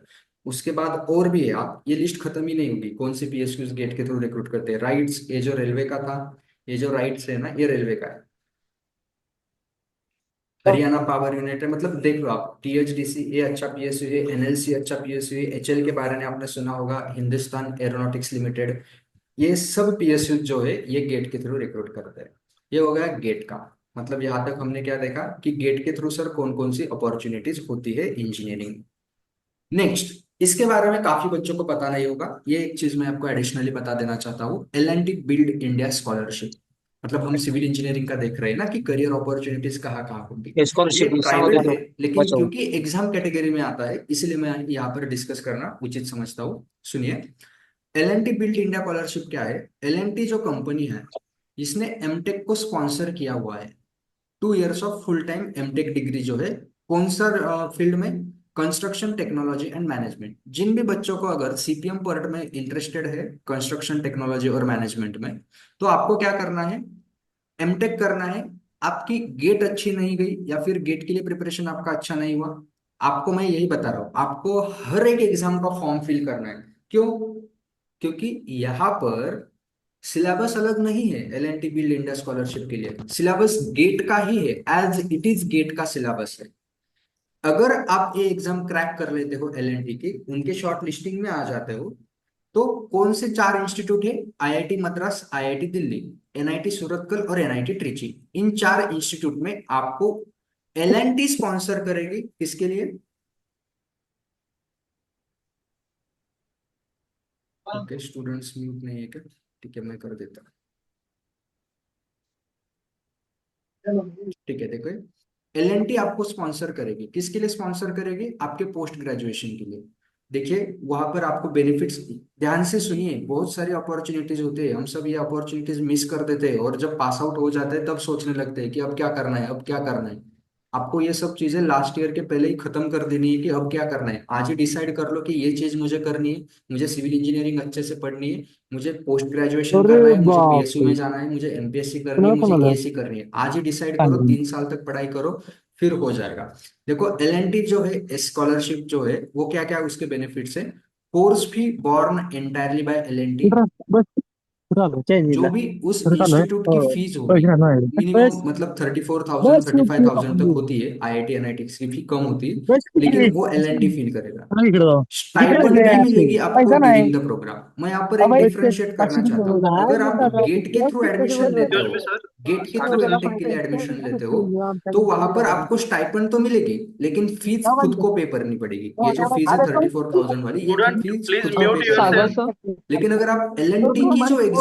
उसके बाद और भी है, आप ये लिस्ट खत्म ही नहीं होगी कौन सी पीएसयूज गेट के थ्रू रिक्रूट करते हैं। राइट्स, ये जो रेलवे का था, ये जो राइट्स है ना, ये रेलवे का है। हरियाणा पावर यूनिट है। मतलब देख लो आप, टीएचडीसी ये अच्छा पीएसयू है, एनएलसी अच्छा पीएसयू है, एचएल के बारे में आपने सुना होगा, हिंदुस्तान एरोनॉटिक्स लिमिटेड। ये सब पीएसयू जो है ये गेट के थ्रू रिक्रूट करते हैं। ये हो गया गेट का। मतलब यहाँ तक हमने क्या देखा कि गेट के थ्रू सर कौन कौन सी अपॉर्चुनिटीज होती है इंजीनियरिंग। नेक्स्ट, इसके बारे में काफी बच्चों को पता नहीं होगा, ये एक चीज मैं आपको एडिशनली बता देना चाहता हूँ, L and T build India scholarship. मतलब हम सिविल इंजीनियरिंग का देख रहे हैं ना कि करियर अपॉर्चुनिटीज कहाँ कहाँ होगी। ये स्कॉलरशिप सांगो प्राइवेट तो है, लेकिन बचाओ। क्योंकि एग्जाम कैटेगरी में आता है इसलिए मैं यहाँ पर डिस्कस करना उचित समझता हूँ। सुनिए, L and T build India scholarship क्या है। एल एंड टी जो कंपनी है, जिसने एमटेक को स्पॉन्सर किया हुआ है, 2 years of full time MTech degree जो है, कौन सा फील्ड में? Construction technology and management. जिन भी बच्चों को अगर सीपीएम पर्ट में इंटरेस्टेड है, कंस्ट्रक्शन टेक्नोलॉजी और मैनेजमेंट में, तो आपको क्या करना है? एमटेक करना है। आपकी गेट अच्छी नहीं गई या फिर गेट के लिए प्रिपरेशन आपका अच्छा नहीं हुआ, आपको मैं यही बता रहा हूँ, आपको हर एक एग्जाम का फॉर्म फिल करना है। क्यों? क्योंकि यहाँ पर सिलेबस अलग नहीं है। L N T build India scholarship के लिए सिलेबस गेट का ही है, एज इट इज गेट का सिलेबस है। अगर आप ये एग्जाम क्रैक कर लेते हो एल एन टी की, उनके शॉर्ट लिस्टिंग में आ जाते हो, तो कौन से 4 इंस्टीट्यूट है? IIT Madras, IIT Delhi, NIT Surathkal और एनआईटी ट्रिची। इन 4 इंस्टीट्यूट में आपको एल एन टी स्पॉन्सर करेगी। किसके लिए? ओके, स्टूडेंट्स म्यूट नहीं है क्या? ठीक है, मैं कर देता हूँ। ठीक है, देखो, एल एन टी आपको स्पॉन्सर करेगी। किसके लिए स्पॉन्सर करेगी? आपके पोस्ट ग्रेजुएशन के लिए। देखिए, वहां पर आपको बेनिफिट्स, ध्यान से सुनिए, बहुत सारी अपॉर्चुनिटीज होती है, हम सब ये अपॉर्चुनिटीज मिस कर देते हैं, और जब पास आउट हो जाते हैं तब सोचने लगते हैं कि अब क्या करना है, अब क्या करना है। आपको ये सब चीजें लास्ट ईयर के पहले ही खत्म कर देनी है कि अब क्या करना है। आज ही डिसाइड कर लो कि ये चीज मुझे करनी है, मुझे सिविल इंजीनियरिंग अच्छे से पढ़नी है, मुझे पोस्ट ग्रेजुएशन अरे करना है, मुझे बाप पीएसयू रे। में जाना है, मुझे एमपीएससी करनी है, सुना मुझे कोणाला? ईएससी करनी है। आज ही डिसाइड करो, 3 साल तक पढ़ाई करो, फिर हो जाएगा। देखो, एल एन टी जो है स्कॉलरशिप जो है, वो क्या क्या उसके बेनिफिट्स है। Course fee borne entirely by L N T. कुठं बस कुठं आलो जो चायनीजला? भी उस खरं चालू आहे इंस्टीट्यूट की फीस होगी, पैसे नाही बस मिनिमम मतलब 34,000 बस 35,000 तक होती है, आईआईटी एनआईटी की फी कम होती है, बस लेकिन वो एल एन टी फील करेगा। इकडे जाऊ इकडे स्टाइपेंड भी मिलेगी आपको पैसा नाही ड्यूरिंग द प्रोग्राम। मैं यहाँ पर एक अबे डिफरेंशिएट करना चाहता हूँ, अगर आप गेट के थ्रू एडमिशन लेते एक्सक्यूज हो, मी सर, गेट के सागर थ्रू सर। एमटेक के लिए एडमिशन लेते हो, तो वहां पर आपको स्टाइपेंड तो मिलेगी, लेकिन फीस खुद को पे करनी पड़ेगी। ये जो फीस है 34,000 वाली, ये स्टूडेंट फीस प्लीज खुद को पे म्यूट योर करनी सागर सेल्फ। पड़ेगी। सर। लेकिन अगर आप एल एन टी की जो एग्जाम है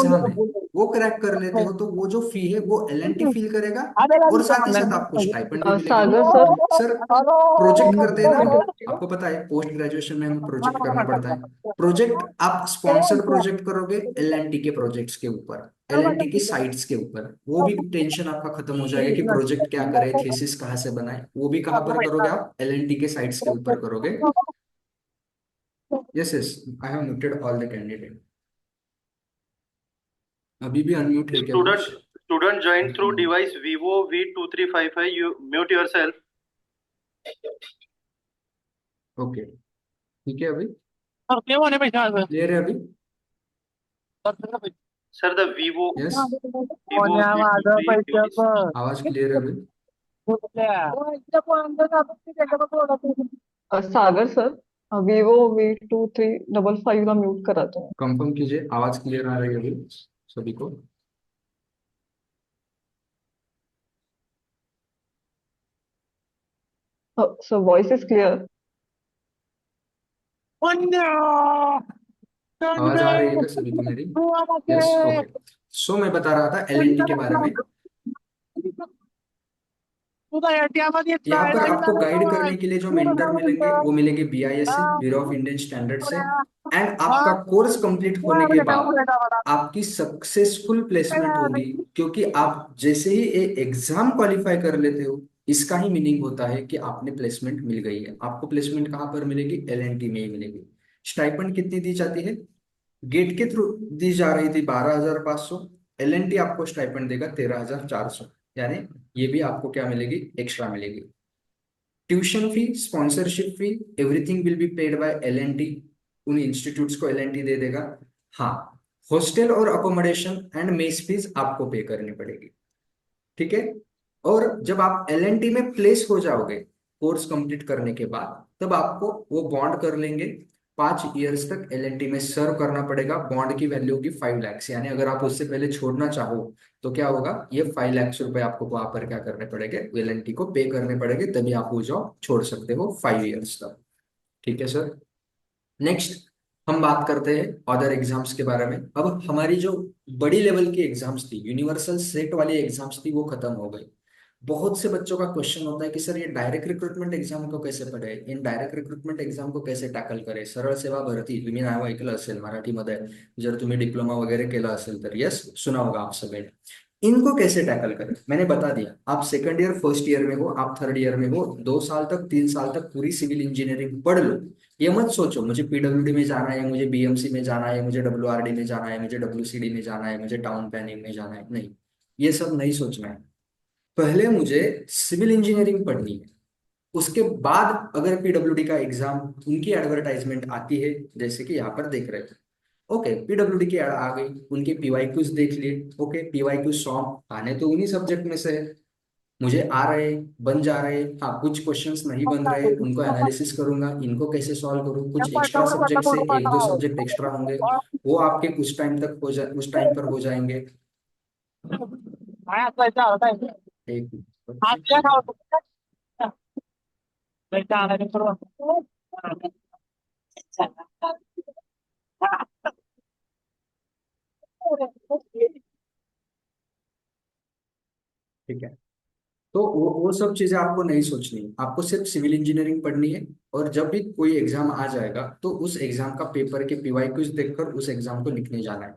वो क्रैक कर लेते हो, तो वो जो फी है वो एल एन टी फील करेगा, और साथ ही साथ आपको स्टाइपेंड भी मिलेगा। सागर सर। सर, प्रोजेक्ट करते हैं ना हम, आपको पता है पोस्ट ग्रेजुएशन में हमें प्रोजेक्ट करना पड़ता है। प्रोजेक्ट आप स्पॉन्सर्ड प्रोजेक्ट करोगे एल एन टी के प्रोजेक्ट्स के ऊपर, एल एन टी की साइट्स के ऊपर, वो भी टेंशन आपका खत्म हो जाएगा कि प्रोजेक्ट क्या करे, थीसिस कहाँ से बनाए, वो भी कहाँ पर करोगे? आप एल एन टी के साइट्स के ऊपर करोगे। Yes yes, I have muted all the candidate. अभी भी अनम्यूट है क्या स्टूडेंट कुछ? Student join through device vivo V2355, you mute your self. Okay, ठीक है, अभी ते म्हणे पैसे आज क्लियर है अभी? Sir the vivo yes, vivo माझं V23 पैसे device। आवाज क्लियर है अभी? सागर सर, Vivo V2355 ला म्यूट करा तुम्ही. कंफर्म कीजिए, आवाज क्लियर आ रही है अभी सभी को? Sir voice is clear. आवाज आ रही है क्या सभी को मेरी? Yes, okay. सो मैं बता रहा था एल एन टी के बारे में। यहाँ पर आपको गाइड करने के लिए जो मेंटर मिलेंगे वो मिलेंगे बीआईएस से, ब्यूरो ऑफ इंडियन स्टैंडर्ड से, एंड आपका कोर्स कंप्लीट होने के बाद आपकी सक्सेसफुल प्लेसमेंट होगी, क्योंकि आप जैसे ही एग्जाम क्वालिफाई कर लेते हो, इसका ही मीनिंग होता है कि आपने प्लेसमेंट मिल गई है। आपको प्लेसमेंट कहाँ पर मिलेगी? एलएनटी में ही मिलेगी। स्टाइपेंड कितनी दी जाती है? गेट के थ्रू दी जा रही थी 12,500, एलएनटी आपको स्टाइपेंड देगा 13,400, यानी ये भी आपको क्या मिलेगी? एक्स्ट्रा मिलेगी। Tuition fee, sponsorship fee, everything will be paid by L N T. उन इंस्टीट्यूट्स को एलएनटी दे देगा। हाँ, हॉस्टल और अकोमोडेशन एंड मेस फीस आपको पे करनी पड़ेगी, ठीक है। और जब आप एलएनटी में प्लेस हो जाओगे कोर्स कंप्लीट करने के बाद, तब आपको वो बॉन्ड कर लेंगे। 5 इयर्स तक एलएनटी में सर्व करना पड़ेगा। बॉन्ड की वैल्यू होगी 5 लाख, यानी अगर आप उससे पहले छोड़ना चाहो तो क्या होगा? ये 5 लाख रुपए आपको वहां पर क्या करने पड़ेंगे? एलएनटी को पे करने पड़ेंगे, तभी आप वो जॉब छोड़ सकते हो 5 इयर्स तक, ठीक है सर। नेक्स्ट हम बात करते हैं अदर एग्जाम्स के बारे में। अब हमारी जो बड़ी लेवल की एग्जाम्स थी, यूनिवर्सल सेट वाली एग्जाम्स थी, वो खत्म हो गई। बहुत से बच्चों का क्वेश्चन होता है कि सर ये डायरेक्ट रिक्रूटमेंट एग्जाम को कैसे पढ़े, इन डायरेक्ट रिक्रूटमेंट एग्जाम को कैसे टॅकल करे। सरळ सेवा भरती तुम्ही नाव ऐकलं असेल मराठीमध्ये, जर तुम्ही डिप्लोमा वगैरह केला असेल तर, यस, सुना होगा आप सभी ने। इनको कैसे टैकल करें मैंने बता दिया। आप सेकंड ईयर फर्स्ट ईयर में हो, आप थर्ड ईयर में हो, 2 साल तक 3 साल तक पूरी सिविल इंजीनियरिंग पढ़ लो। ये मत सोचो मुझे पीडब्ल्यूडी में जाना है, मुझे बीएमसी में जाना है, मुझे डब्ल्यूआरडी में जाना है, मुझे डब्ल्यूसीडी में जाना है, मुझे टाउन प्लानिंग में जाना है। नहीं, ये सब नहीं सोचना है। पहले मुझे सिविल इंजीनियरिंग पढ़नी है, उसके बाद अगर पीडब्ल्यूडी का एग्जाम, उनकी एडवर्टाइजमेंट आती है, जैसे कि यहाँ पर देख रहे थे, ओके पीडब्ल्यूडी की ऐड आ गई, उनके पीवाईक्यूज देख लिए। ओके पीवाईक्यू सॉन्ग आने तो उन्हीं सब्जेक्ट में से है, मुझे आ रहे, बन जा रहे। हाँ, कुछ क्वेश्चंस नहीं बन रहे, उनको एनालिसिस करूंगा, इनको कैसे सॉल्व करूँ। कुछ एक्स्ट्रा सब्जेक्ट से 1-2 सब्जेक्ट एक्स्ट्रा होंगे, वो आपके कुछ टाइम तक हो जा उस टाइम पर हो जाएंगे। एक मिनट। ठीक है, तो वो सब चीजें आपको नहीं सोचनी है, आपको सिर्फ सिविल इंजीनियरिंग पढ़नी है। और जब भी कोई एग्जाम आ जाएगा तो उस एग्जाम का पेपर के पीवाईक्यूज देखकर उस एग्जाम को लिखने जाना है।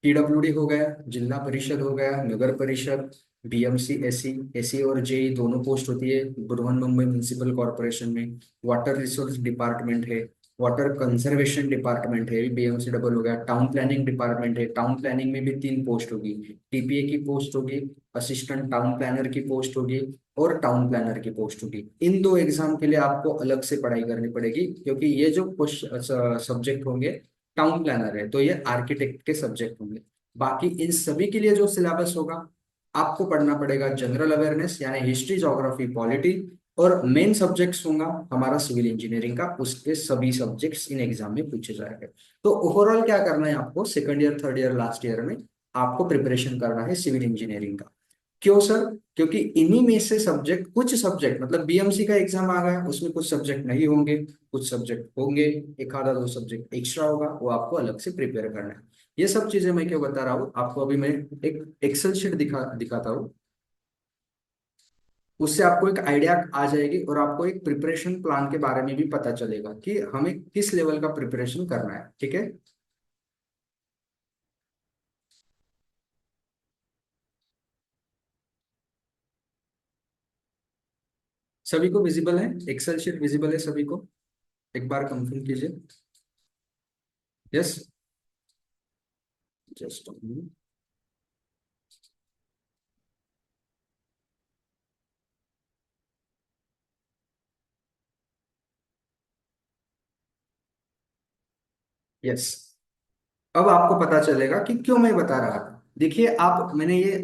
पीडब्ल्यूडी हो गया, जिला परिषद हो गया, नगर परिषद, बीएमसी, एसी, एसी और जेई दोनों पोस्ट होती है बृहन्मुंबई म्युनिसिपल कॉर्पोरेशन में। वाटर रिसोर्स डिपार्टमेंट है, वाटर कंजर्वेशन डिपार्टमेंट है, बीएमसी डबल हो गया। टाउन प्लानिंग डिपार्टमेंट है, टाउन प्लानिंग में भी 3 पोस्ट होगी। टीपीए की पोस्ट होगी, असिस्टेंट टाउन प्लानर की पोस्ट होगी, और टाउन प्लानर की पोस्ट होगी। इन 2 एग्जाम के लिए आपको अलग से पढ़ाई करनी पड़ेगी, क्योंकि ये जो सब्जेक्ट होंगे, टाउन प्लानर है तो ये आर्किटेक्ट के सब्जेक्ट होंगे। बाकी इन सभी के लिए जो सिलेबस होगा, आपको पढ़ना पड़ेगा जनरल अवेयरनेस, यानी हिस्ट्री, ज्योग्राफी, पॉलिटी, और मेन सब्जेक्ट्स होगा हमारा सिविल इंजीनियरिंग का, उसके सभी सब्जेक्ट्स इन एग्जाम में पूछे जाएंगे। तो ओवरऑल क्या करना है आपको, second year, third year, last year में आपको प्रिपरेशन करना है सिविल इंजीनियरिंग का। क्यों सर? क्योंकि इन्हीं में से सब्जेक्ट, कुछ सब्जेक्ट, मतलब बीएमसी का एग्जाम आ गया, उसमें कुछ सब्जेक्ट नहीं होंगे, कुछ सब्जेक्ट होंगे, एक आधा 2 सब्जेक्ट एक्स्ट्रा होगा, वो आपको अलग से प्रिपेयर करना है। ये सब चीजें मैं क्यों बता रहा हूँ आपको, अभी मैं एक एक्सेल शीट दिखाता हूँ, उससे आपको एक आइडिया आ जाएगी, और आपको एक प्रिपरेशन प्लान के बारे में भी पता चलेगा कि हमें किस लेवल का प्रिपरेशन करना है, ठीक है। सभी को विजिबल है? एक्सेल शीट विजिबल है सभी को? एक बार कंफर्म कीजिए। Yes, just yes. अब आपको पता चलेगा कि क्यों मैं बता रहा था। देखिए आप, मैंने ये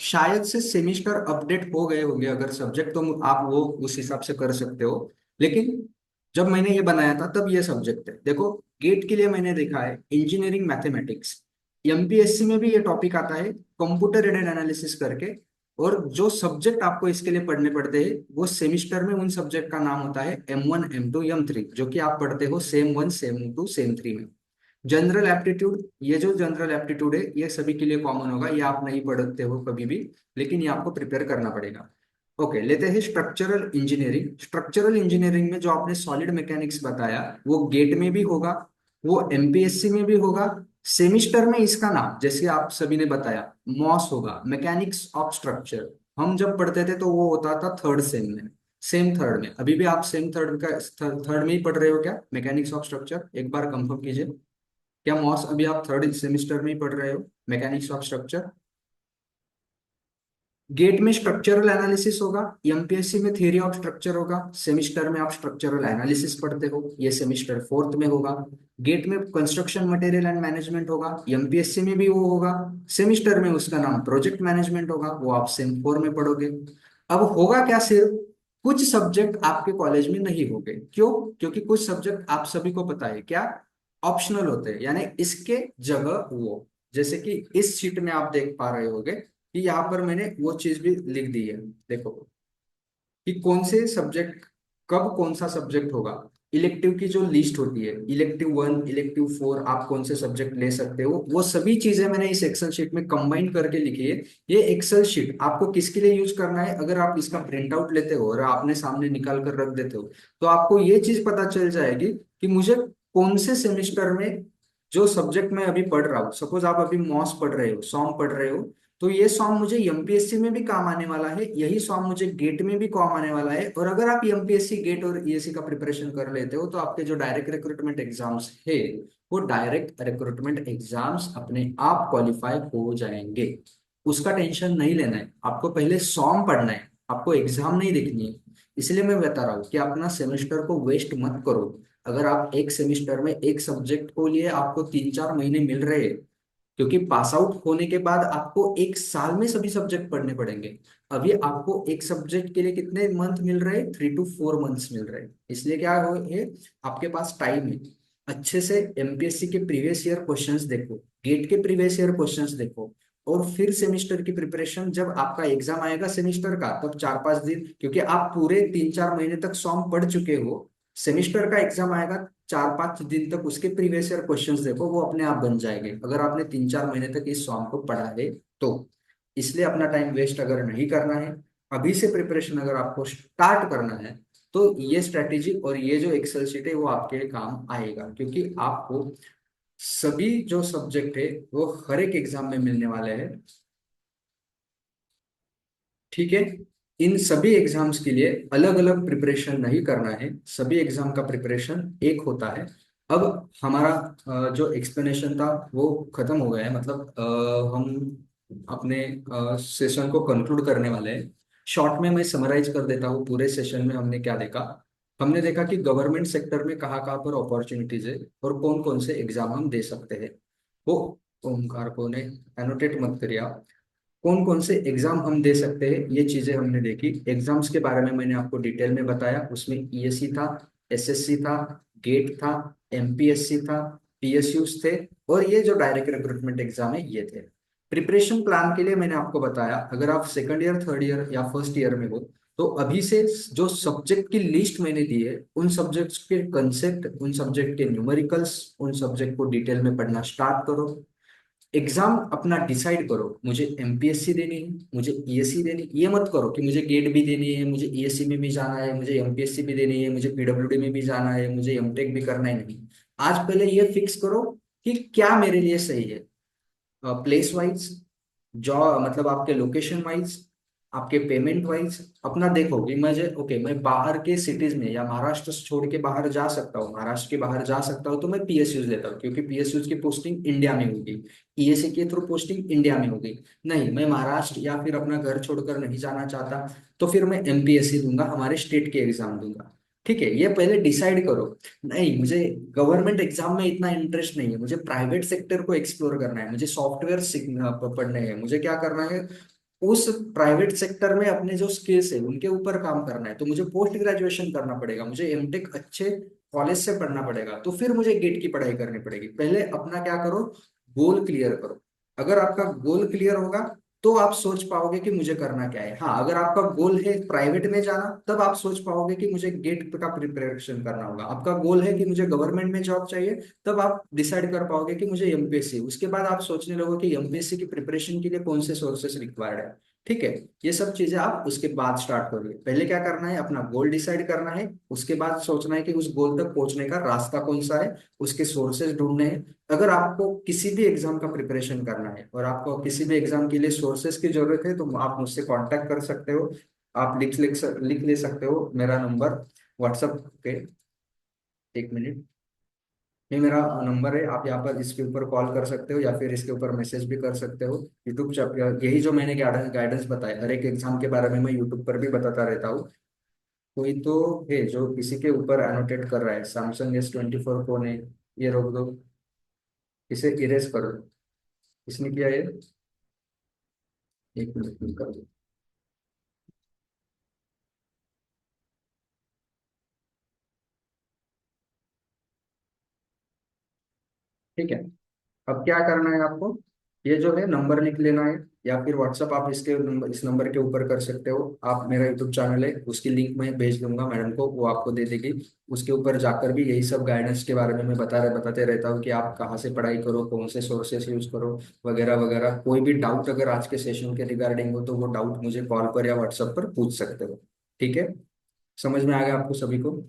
शायद से सेमिस्टर अपडेट हो गए होंगे अगर सब्जेक्ट, तो आप वो उस हिसाब से कर सकते हो। लेकिन जब मैंने ये बनाया था तब ये सब्जेक्ट है। देखो, गेट के लिए मैंने देखा है इंजीनियरिंग मैथमेटिक्स, एमपीएससी में भी ये टॉपिक आता है कंप्यूटर एडेड एनालिसिस करके। और जो सब्जेक्ट आपको इसके लिए पढ़ने पड़ते हैं, वो सेमिस्टर में उन सब्जेक्ट का नाम होता है M1, M2, M3, जो कि आप पढ़ते हो सेम 1, सेम 2, सेम 3 में। जनरल एप्टीट्यूड, ये जो जनरल एप्टीट्यूड है ये सभी के लिए कॉमन होगा, ये आप नहीं पढ़ते हो कभी भी, लेकिन ये आपको प्रिपेयर करना पड़ेगा। ओके, लेते हैं स्ट्रक्चरल इंजीनियरिंग। स्ट्रक्चरल इंजीनियरिंग में जो आपने सॉलिड मैकेनिक्स बताया, वो गेट में भी होगा, वो एमपीएससी में भी होगा। सेमिस्टर में इसका नाम जैसे आप सभी ने बताया मॉस होगा, मैकेनिक्स ऑफ स्ट्रक्चर। हम जब पढ़ते थे तो वो होता था थर्ड सेम में, सेम थर्ड में। अभी भी आप सेम थर्ड का थर्ड में ही पढ़ रहे हो क्या मैकेनिक्स ऑफ स्ट्रक्चर? एक बार कंफर्म कीजिए, क्या मॉस अभी आप थर्ड सेमिस्टर में ही पढ़ रहे हो मैकेनिक्स ऑफ स्ट्रक्चर? गेट में स्ट्रक्चरल एनालिसिस होगा, एमपीएससी में थियरी ऑफ स्ट्रक्चर होगा, सेमिस्टर में आप स्ट्रक्चरल एनालिसिस पढ़ते हो, ये सेमिस्टर फोर्थ में होगा। गेट में कंस्ट्रक्शन मटेरियल एंड मैनेजमेंट होगा, एमपीएससी में भी वो होगा। सेमिस्टर में उसका नाम प्रोजेक्ट मैनेजमेंट होगा, वो आप सेम फोर में पढ़ोगे। अब होगा क्या, सिर्फ कुछ सब्जेक्ट आपके कॉलेज में नहीं होंगे। क्यों? क्योंकि कुछ सब्जेक्ट आप सभी को पता है क्या, ऑप्शनल होते हैं, यानी इसके जगह वो, जैसे कि इस शीट में आप देख पा रहे होगे कि यहाँ पर मैंने वो चीज भी लिख दी है। देखो कि कौन से सब्जेक्ट, कब कौन सा सब्जेक्ट होगा। इलेक्टिव की जो लिस्ट होती है, इलेक्टिव 1, इलेक्टिव 4, आप कौन से सब्जेक्ट ले सकते हो, वो सभी चीजें मैंने इस एक्सेल शीट में कंबाइन करके लिखी है। ये एक्सेल शीट आपको किसके लिए यूज करना है, अगर आप इसका प्रिंट आउट लेते हो और आपने सामने निकाल कर रख देते हो, तो आपको ये चीज पता चल जाएगी कि मुझे कौन से सेमिस्टर में जो सब्जेक्ट मैं अभी पढ़ रहा हूँ, सपोज आप अभी मॉस पढ़ रहे हो, सॉन्ग पढ़ रहे हो, तो ये सॉन्ग मुझे एमपीएससी में भी काम आने वाला है, यही सॉन्ग मुझे गेट में भी काम आने वाला है। और अगर आप एमपीएससी गेट और ईएससी का प्रिपरेशन कर लेते हो तो आपके जो डायरेक्ट रिक्रूटमेंट एग्जाम्स है, वो डायरेक्ट रिक्रूटमेंट एग्जाम्स अपने आप क्वालिफाई हो जाएंगे। उसका टेंशन नहीं लेना है, आपको पहले सॉन्ग पढ़ना है, आपको एग्जाम नहीं देखनी है। इसलिए मैं बता रहा हूँ कि अपना सेमेस्टर को वेस्ट मत करो। अगर आप एक सेमेस्टर में एक सब्जेक्ट को लिए आपको 3-4 महीने मिल रहे हैं, क्योंकि पास आउट होने के बाद आपको एक साल में सभी सब्जेक्ट पढ़ने पड़ेंगे। अभी आपको एक सब्जेक्ट के लिए कितने मंथ मिल रहे हैं? 3 to 4 मंथ्स मिल रहे हैं। इसलिए क्या हो ये, आपके पास टाइम है। अच्छे से एमपीएससी के प्रीवियस ईयर क्वेश्चंस देखो, गेट के प्रीवियस ईयर क्वेश्चंस देखो, और फिर सेमिस्टर की प्रिपरेशन, जब आपका एग्जाम आएगा सेमिस्टर का तब 4-5 दिन, क्योंकि आप पूरे 3-4 महीने तक सॉन्ग पढ़ चुके हो, सेमिस्टर का एग्जाम आएगा 4-5 दिन तक, उसके प्रीवियस ईयर क्वेश्चंस देखो, वो अपने आप बन जाएंगे अगर आपने 3-4 महीने तक इस सॉन्ग को पढ़ा है तो। इसलिए अपना टाइम वेस्ट अगर नहीं करना है, अभी से प्रिपरेशन अगर आपको स्टार्ट करना है, तो ये स्ट्रेटेजी और ये जो एक्सेल शीट है वो आपके काम आएगा। क्योंकि आपको सभी जो सब्जेक्ट है वो हर एक एग्जाम में मिलने वाले हैं, ठीक है। इन सभी एग्जाम्स के लिए अलग अलग प्रिपरेशन नहीं करना है, सभी एग्जाम का प्रिपरेशन एक होता है। अब हमारा जो एक्सप्लेनेशन था वो खत्म हो गया है, मतलब हम अपने सेशन को कंक्लूड करने वाले हैं। शॉर्ट में मैं समराइज कर देता हूँ, पूरे सेशन में हमने क्या देखा। हमने देखा कि गवर्नमेंट सेक्टर में कहाँ कहाँ पर अपॉर्चुनिटीज है और कौन कौन से एग्जाम हम दे सकते हैं। वो ओमकार को ने एनोटेट मत करिए आप, कौन कौन से एग्जाम हम दे सकते हैं ये चीजें हमने देखी। एग्जाम्स के बारे में मैंने आपको डिटेल में बताया, उसमें ईएससी था, एसएससी था, गेट था, एमपीएससी था, पीएसयूज थे, और ये जो डायरेक्ट रिक्रूटमेंट एग्जाम है ये थे। प्रिपरेशन प्लान के लिए मैंने आपको बताया, अगर आप सेकंड ईयर, थर्ड ईयर या फर्स्ट ईयर में हो, तो अभी से जो सब्जेक्ट की लिस्ट मैंने दी है, उन सब्जेक्ट्स के कंसेप्ट, उन सब्जेक्ट के न्यूमेरिकल्स, उन सब्जेक्ट को डिटेल में पढ़ना स्टार्ट करो। एग्जाम अपना डिसाइड करो, मुझे एमपीएससी देनी है, मुझे ईएससी देनी, ये मत करो कि मुझे गेट भी देनी है, मुझे ईएससी में भी जाना है, मुझे एमपीएससी भी देनी है, मुझे पीडब्ल्यूडी में भी जाना है, मुझे एमटेक भी करना है। नहीं, आज पहले ये फिक्स करो कि क्या मेरे लिए सही है। प्लेस वाइज, जॉब मतलब आपके लोकेशन वाइज, आपके पेमेंट वाइज, अपना देखो कि मुझे ओके, मैं बाहर के सिटीज में या महाराष्ट्र से छोड़ के बाहर जा सकता हूँ, महाराष्ट्र के बाहर जा सकता हूँ, तो मैं पीएसयूज लेता हूँ क्योंकि पीएसयूज की पोस्टिंग इंडिया में होगी, ईएससी के थ्रू पोस्टिंग इंडिया में होगी। नहीं, मैं महाराष्ट्र या फिर अपना घर छोड़कर नहीं जाना चाहता, तो फिर मैं एमपीएससी दूंगा, हमारे स्टेट के एग्जाम दूंगा। ठीक है, ये पहले डिसाइड करो। नहीं, मुझे गवर्नमेंट एग्जाम में इतना इंटरेस्ट नहीं है, मुझे प्राइवेट सेक्टर को एक्सप्लोर करना है, मुझे सॉफ्टवेयर सीखना पढ़ने हैं, मुझे क्या करना है, उस प्राइवेट सेक्टर में अपने जो स्किल्स है उनके ऊपर काम करना है, तो मुझे पोस्ट ग्रेजुएशन करना पड़ेगा, मुझे एमटेक अच्छे कॉलेज से पढ़ना पड़ेगा, तो फिर मुझे गेट की पढ़ाई करनी पड़ेगी। पहले अपना क्या करो, गोल क्लियर करो। अगर आपका गोल क्लियर होगा तो आप सोच पाओगे कि मुझे करना क्या है। हाँ, अगर आपका गोल है प्राइवेट में जाना, तब आप सोच पाओगे कि मुझे गेट का प्रिपरेशन करना होगा। आपका गोल है कि मुझे गवर्नमेंट में जॉब चाहिए, तब आप डिसाइड कर पाओगे कि मुझे एमपीएससी। उसके बाद आप सोचने लगोगे कि एमपीएससी की प्रिपरेशन के लिए कौन से सोर्सेस रिक्वायर्ड है। ठीक है। ये सब चीजें आप उसके बाद स्टार्ट करोगे। पहले क्या करना है, अपना गोल डिसाइड करना है, उसके बाद सोचना है कि उस गोल तक पहुंचने का रास्ता कौन सा है, उसके सोर्सेज ढूंढने हैं। अगर आपको किसी भी एग्जाम का प्रिपरेशन करना है और आपको किसी भी एग्जाम के लिए सोर्सेज की जरूरत है, तो आप मुझसे कांटेक्ट कर सकते हो। आप लिख ले सकते हो मेरा नंबर व्हाट्सएप पे। एक मिनट, ये मेरा नंबर है, आप यहाँ पर इसके ऊपर कॉल कर सकते हो या फिर इसके ऊपर मैसेज भी कर सकते हो। यूट्यूब, यही जो मैंने गाइडेंस बताया, हर एक एग्जाम के बारे में मैं यूट्यूब पर भी बताता रहता हूँ। कोई तो है जो किसी के ऊपर एनोटेट कर रहा है, सैमसंग S24 कौन है, ये रोक दो, इसे इरेज कर दो। किसने किया ये? एक मिनट कर दो। ठीक है। अब क्या करना है आपको, ये जो है नंबर लिख लेना है, या फिर व्हाट्सअप आप इस नंबर के ऊपर कर सकते हो। आप, मेरा यूट्यूब चैनल है, उसकी लिंक मैं भेज दूंगा मैडम को, वो आपको दे देगी। उसके ऊपर जाकर भी यही सब गाइडेंस के बारे में मैं बताते रहता हूँ कि आप कहाँ से पढ़ाई करो, कौन से सोर्सेस यूज करो, वगैरह वगैरह। कोई भी डाउट अगर आज के सेशन के रिगार्डिंग हो तो वो डाउट मुझे कॉल पर या व्हाट्सएप पर पूछ सकते हो। ठीक है, समझ में आ गया आपको सभी को?